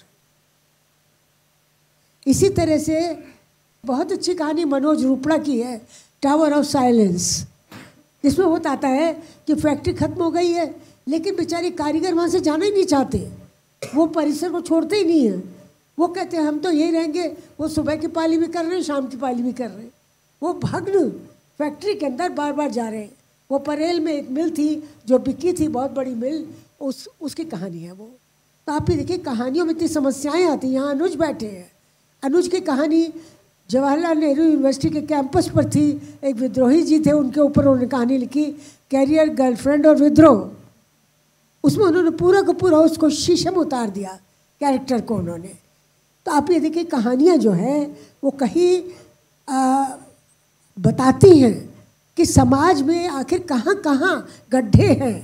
इसी तरह से बहुत अच्छी कहानी मनोज रूपड़ा की है, टावर ऑफ साइलेंस, जिसमें वो बताता है कि फैक्ट्री खत्म हो गई है, लेकिन बेचारे कारीगर वहाँ से जाना ही नहीं चाहते, वो परिसर को छोड़ते ही नहीं हैं। वो कहते हैं हम तो यहीं रहेंगे। वो सुबह की पाली भी कर रहे हैं, शाम की पाली भी कर रहे हैं, वो भग्न फैक्ट्री के अंदर बार बार जा रहे हैं। वो परेल में एक मिल थी जो बिकी थी, बहुत बड़ी मिल, उसकी कहानी है वो। तो आप ही देखिए कहानियों में इतनी समस्याएं आती हैं। यहाँ अनुज बैठे हैं, अनुज की कहानी जवाहरलाल नेहरू यूनिवर्सिटी के कैंपस पर थी। एक विद्रोही जी थे, उनके ऊपर उन्होंने कहानी लिखी, कैरियर, गर्लफ्रेंड और विद्रोह। उसमें उन्होंने पूरा का पूरा उसको शीशम उतार दिया, कैरेक्टर को उन्होंने। तो आप ये देखिए कहानियाँ जो है वो कहीं बताती हैं कि समाज में आखिर कहाँ कहाँ गड्ढे हैं।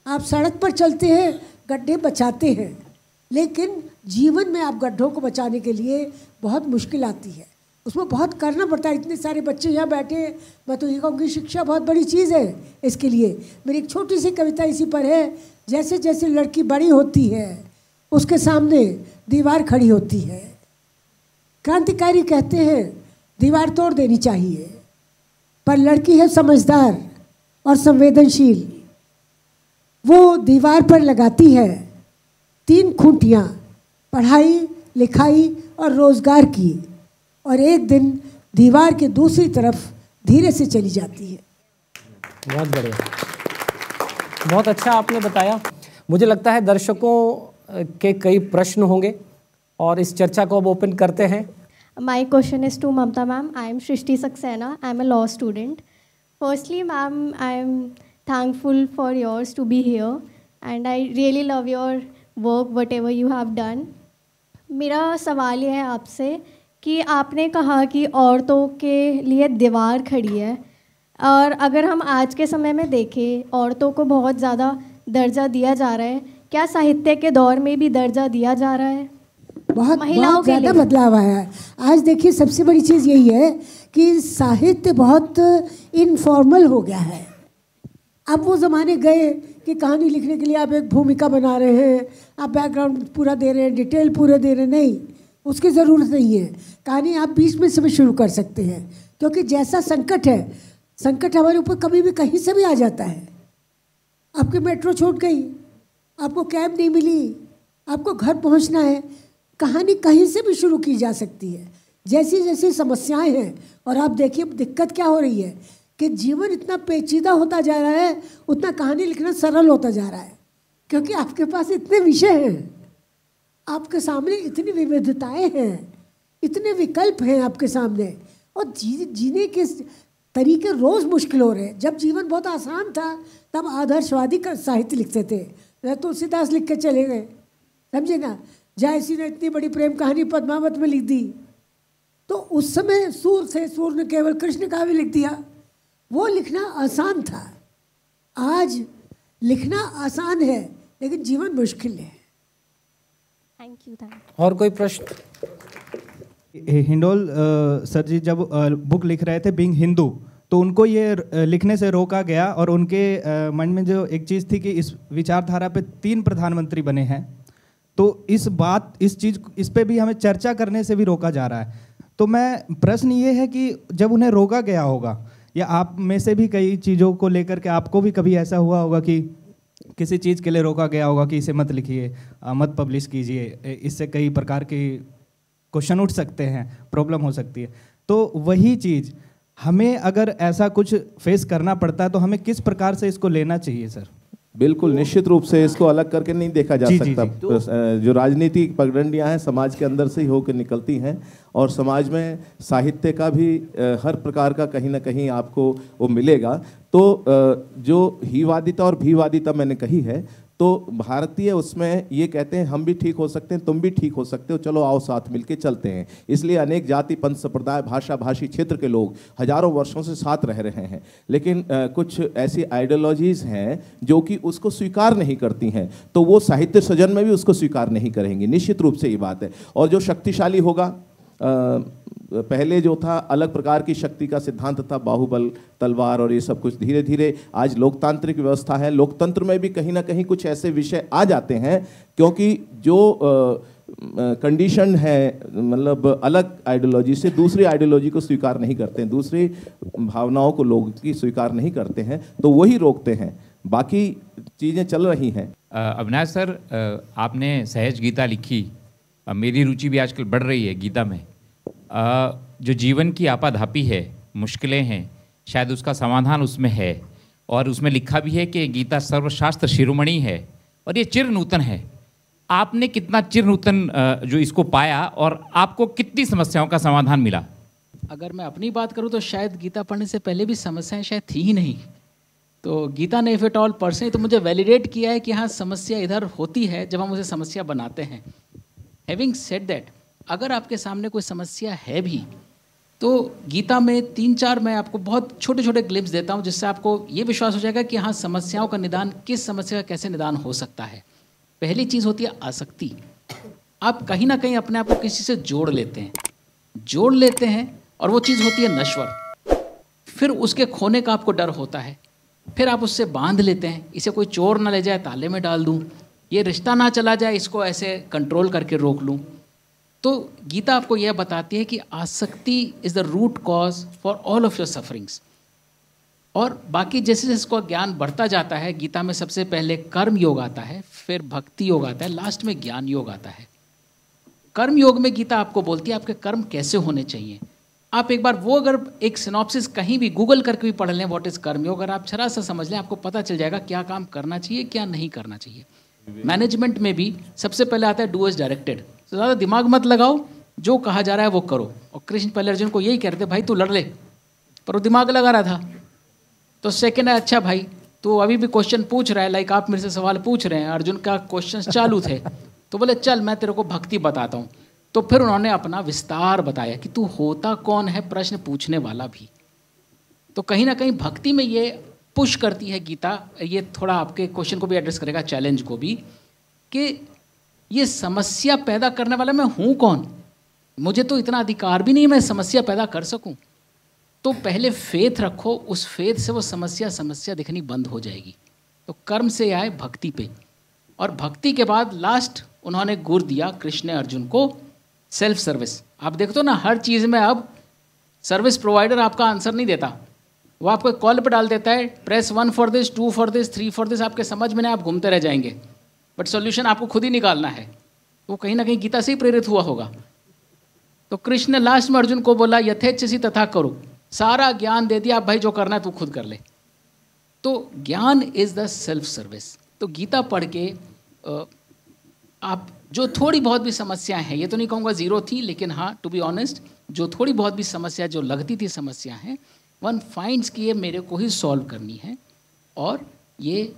आप सड़क पर चलते हैं, गड्ढे बचाते हैं, लेकिन जीवन में आप गड्ढों को बचाने के लिए बहुत मुश्किल आती है, उसमें बहुत करना पड़ता है। इतने सारे बच्चे यहाँ बैठे हैं, मैं तो ये कहूँगी शिक्षा बहुत बड़ी चीज़ है इसके लिए। मेरी एक छोटी सी कविता इसी पर है, जैसे जैसे लड़की बड़ी होती है उसके सामने दीवार खड़ी होती है। क्रांतिकारी कहते हैं दीवार तोड़ देनी चाहिए, पर लड़की है समझदार और संवेदनशील, वो दीवार पर लगाती है 3 खूंटियाँ, पढ़ाई, लिखाई और रोज़गार की, और एक दिन दीवार के दूसरी तरफ धीरे से चली जाती है।
बहुत बढ़िया, बहुत अच्छा आपने बताया। मुझे लगता है दर्शकों के कई प्रश्न होंगे और इस चर्चा को अब ओपन करते हैं।
My question is to Mamta ma'am. I am Shrishti Saxena. I am a law student. Firstly, ma'am, I am thankful for yours to be here, and I really love your work, whatever you have done. मेरा सवाल ये है आपसे कि आपने कहा कि औरतों के लिए दीवार खड़ी है, और अगर हम आज के समय में देखें औरतों को बहुत ज़्यादा दर्जा दिया जा रहा है, क्या साहित्य के दौर में भी दर्जा दिया जा रहा है?
बहुत ज़्यादा बदलाव आया है। आज देखिए सबसे बड़ी चीज़ यही है कि साहित्य बहुत इनफॉर्मल हो गया है। अब वो ज़माने गए कि कहानी लिखने के लिए आप एक भूमिका बना रहे हैं, आप बैकग्राउंड पूरा दे रहे हैं, डिटेल पूरे दे रहे हैं, नहीं, उसकी ज़रूरत नहीं है। कहानी आप बीच में से भी शुरू कर सकते हैं, क्योंकि जैसा संकट है, संकट हमारे ऊपर कभी भी कहीं से भी आ जाता है। आपकी मेट्रो छूट गई, आपको कैब नहीं मिली, आपको घर पहुंचना है, कहानी कहीं से भी शुरू की जा सकती है। जैसी जैसी समस्याएं हैं, और आप देखिए दिक्कत क्या हो रही है कि जीवन इतना पेचीदा होता जा रहा है, उतना कहानी लिखना सरल होता जा रहा है, क्योंकि आपके पास इतने विषय हैं, आपके सामने इतनी विविधताएं हैं, इतने विकल्प हैं आपके सामने, और जीने के तरीके रोज़ मुश्किल हो रहे हैं। जब जीवन बहुत आसान था तब आदर्शवादी का साहित्य लिखते थे, तुलसीदास लिख के चले गए, समझे ना। जायसी ने इतनी बड़ी प्रेम कहानी पद्मावत में लिख दी, तो उस समय सूर ने केवल कृष्ण काव्य लिख दिया। वो लिखना आसान था, आज लिखना आसान है लेकिन जीवन मुश्किल है।
Thank you.
और कोई प्रश्न?
हिंडोल सर जी जब बुक लिख रहे थे बीइंग हिंदू, तो उनको ये लिखने से रोका गया, और उनके मन में जो एक चीज़ थी कि इस विचारधारा पे 3 प्रधानमंत्री बने हैं, तो इस पे भी हमें चर्चा करने से भी रोका जा रहा है। तो मैं प्रश्न ये है कि जब उन्हें रोका गया होगा, या आप में से भी कई चीज़ों को लेकर के आपको भी कभी ऐसा हुआ होगा कि किसी चीज़ के लिए रोका गया होगा कि इसे मत लिखिए, मत पब्लिश कीजिए, इससे कई प्रकार के क्वेश्चन उठ सकते हैं, प्रॉब्लम हो सकती है। तो वही चीज़ हमें अगर ऐसा कुछ फेस करना पड़ता है तो हमें किस प्रकार से इसको लेना चाहिए सर?
बिल्कुल, निश्चित रूप से इसको अलग करके नहीं देखा जा सकता। जो राजनीतिक पगडंडियां हैं समाज के अंदर से ही होकर निकलती हैं, और समाज में साहित्य का भी हर प्रकार का कहीं ना कहीं आपको वो मिलेगा। तो जो हीवादिता और भीवादिता मैंने कही है, तो भारतीय उसमें ये कहते हैं हम भी ठीक हो सकते हैं, तुम भी ठीक हो सकते हो, चलो आओ साथ मिलके चलते हैं। इसलिए अनेक जाति पंथ संप्रदाय भाषा भाषी क्षेत्र के लोग हजारों वर्षों से साथ रह रहे हैं। लेकिन कुछ ऐसी आइडियोलॉजीज हैं जो कि उसको स्वीकार नहीं करती हैं, तो वो साहित्य सृजन में भी उसको स्वीकार नहीं करेंगे, निश्चित रूप से ये बात है। और जो शक्तिशाली होगा, पहले जो था अलग प्रकार की शक्ति का सिद्धांत था, बाहुबल, तलवार और ये सब कुछ। धीरे धीरे आज लोकतांत्रिक व्यवस्था है, लोकतंत्र में भी कहीं ना कहीं कुछ ऐसे विषय आ जाते हैं, क्योंकि जो कंडीशन है, मतलब अलग आइडियोलॉजी से दूसरी आइडियोलॉजी को स्वीकार नहीं करते हैं, दूसरी भावनाओं को लोग की स्वीकार नहीं करते हैं, तो वही रोकते हैं। बाकी चीज़ें चल रही हैं।
अविनाश सर, आपने सहज गीता लिखी, मेरी रुचि भी आजकल बढ़ रही है गीता में। जो जीवन की आपाधापी है, मुश्किलें हैं, शायद उसका समाधान उसमें है। और उसमें लिखा भी है कि गीता सर्वशास्त्र शिरोमणि है और ये चिर नूतन है। आपने कितना चिर नूतन जो इसको पाया और आपको कितनी समस्याओं का समाधान मिला?
अगर मैं अपनी बात करूं तो शायद गीता पढ़ने से पहले भी समस्याएं शायद थी ही नहीं। तो गीता ने इफ एट ऑल पर्सन तो मुझे वैलिडेट किया है कि हाँ, समस्या इधर होती है जब हम उसे समस्या बनाते हैं। हैविंग सेड दैट, अगर आपके सामने कोई समस्या है भी तो गीता में 3-4 मैं आपको बहुत छोटे छोटे ग्लिम्स देता हूँ, जिससे आपको ये विश्वास हो जाएगा कि हाँ, समस्याओं का निदान, किस समस्या का कैसे निदान हो सकता है। पहली चीज़ होती है आसक्ति। आप कहीं ना कहीं अपने आप को किसी से जोड़ लेते हैं और वो चीज़ होती है नश्वर। फिर उसके खोने का आपको डर होता है, फिर आप उससे बांध लेते हैं, इसे कोई चोर ना ले जाए, ताले में डाल दूँ, ये रिश्ता ना चला जाए, इसको ऐसे कंट्रोल करके रोक लूँ। तो गीता आपको यह बताती है कि आसक्ति is the root cause for all of your sufferings. और बाकी जैसे जैसे इसका ज्ञान बढ़ता जाता है, गीता में सबसे पहले कर्म योग आता है, फिर भक्ति योग आता है, लास्ट में ज्ञान योग आता है। कर्म योग में गीता आपको बोलती है आपके कर्म कैसे होने चाहिए। आप एक बार वो अगर एक सिनॉप्सिस कहीं भी गूगल करके भी पढ़ लें, व्हाट इज़ कर्म योग, अगर आप जरा सा समझ लें, आपको पता चल जाएगा क्या काम करना चाहिए, क्या नहीं करना चाहिए। मैनेजमेंट में भी सबसे पहले आता है डू एज डायरेक्टेड। तो ज़्यादा दिमाग मत लगाओ, जो कहा जा रहा है वो करो। और कृष्ण पहले अर्जुन को यही कहते, भाई तू लड़ ले, पर वो दिमाग लगा रहा था। तो सेकंड है, अच्छा भाई तो अभी भी क्वेश्चन पूछ रहा है, लाइक आप मेरे से सवाल पूछ रहे हैं, अर्जुन का क्वेश्चन चालू थे, तो बोले चल मैं तेरे को भक्ति बताता हूँ। तो फिर उन्होंने अपना विस्तार बताया कि तू होता कौन है, प्रश्न पूछने वाला भी। तो कहीं ना कहीं भक्ति में ये पुश करती है गीता। ये थोड़ा आपके क्वेश्चन को भी एड्रेस करेगा, चैलेंज को भी, कि ये समस्या पैदा करने वाला मैं हूँ कौन, मुझे तो इतना अधिकार भी नहीं मैं समस्या पैदा कर सकूँ। तो पहले फेथ रखो, उस फेथ से वो समस्या दिखनी बंद हो जाएगी। तो कर्म से आए भक्ति पे, और भक्ति के बाद लास्ट उन्होंने गुर दिया कृष्ण ने अर्जुन को, सेल्फ सर्विस। आप देखते हो ना, हर चीज़ में अब सर्विस प्रोवाइडर आपका आंसर नहीं देता, वो आपको कॉल पर डाल देता है, press 1 for this, 2 for this, 3 for this, आपके समझ में नहीं, आप घूमते रह जाएंगे, बट सॉल्यूशन आपको खुद ही निकालना है। वो कहीं ना कहीं गीता से ही प्रेरित हुआ होगा। तो कृष्ण ने लास्ट में अर्जुन को बोला यथेच्छसि तथा करो, सारा ज्ञान दे दिया, आप भाई जो करना है तू खुद कर ले। तो ज्ञान इज द सेल्फ सर्विस। तो गीता पढ़ के आप जो थोड़ी बहुत भी समस्याएं हैं, ये तो नहीं कहूँगा जीरो थी, लेकिन हाँ टू बी ऑनेस्ट, जो थोड़ी बहुत भी समस्या जो लगती थी समस्या हैं, वन फाइंड्स कि ये मेरे को ही सॉल्व करनी है, और ये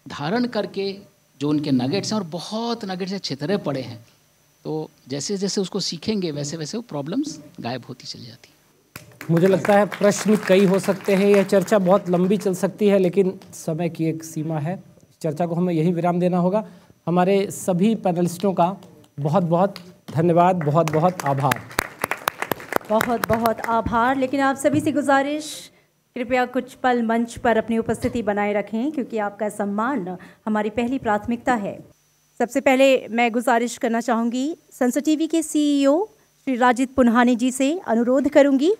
धारण करके जो उनके नगेट्स हैं, और बहुत नगेट्स से छितरे पड़े हैं, तो जैसे जैसे उसको सीखेंगे वैसे वैसे वो प्रॉब्लम्स गायब होती चली जाती।
मुझे लगता है प्रश्न कई हो सकते हैं, यह चर्चा बहुत लंबी चल सकती है, लेकिन समय की एक सीमा है। इस चर्चा को हमें यही विराम देना होगा। हमारे सभी पैनलिस्टों का बहुत बहुत धन्यवाद, बहुत बहुत आभार।
बहुत बहुत आभार। लेकिन आप सभी से गुजारिश, कृपया कुछ पल मंच पर अपनी उपस्थिति बनाए रखें, क्योंकि आपका सम्मान हमारी पहली प्राथमिकता है। सबसे पहले मैं गुजारिश करना चाहूँगी संसद टीवी के CEO श्री राजित पुन्हानी जी से अनुरोध करूँगी,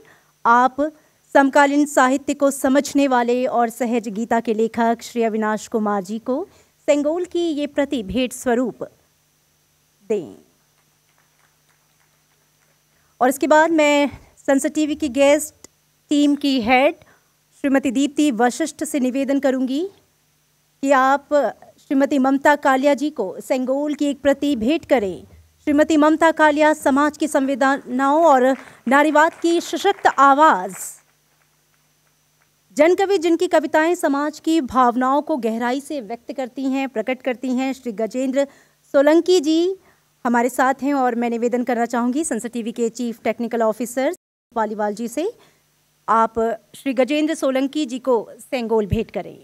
आप समकालीन साहित्य को समझने वाले और सहज गीता के लेखक श्री अविनाश कुमार जी को सेंगोल की ये प्रति भेंट स्वरूप दें। और इसके बाद मैं संसद टीवी की गेस्ट टीम की हेड श्रीमती दीप्ति वशिष्ठ से निवेदन करूंगी कि आप श्रीमती ममता कालिया जी को सेंगोल की एक प्रति भेंट करें। श्रीमती ममता कालिया समाज की संवेदनाओं और नारीवाद की सशक्त आवाज़, जनकवि जिनकी कविताएं समाज की भावनाओं को गहराई से व्यक्त करती हैं, प्रकट करती हैं, श्री गजेंद्र सोलंकी जी हमारे साथ हैं। और मैं निवेदन करना चाहूँगी संसद टीवी के चीफ टेक्निकल ऑफिसर पालीवाल जी से, आप श्री गजेंद्र सोलंकी जी को सेंगोल भेंट करें।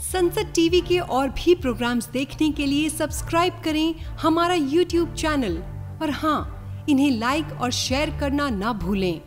संसद टीवी के और भी प्रोग्राम्स देखने के लिए सब्सक्राइब करें हमारा YouTube चैनल और हाँ, इन्हें लाइक और शेयर करना ना भूलें।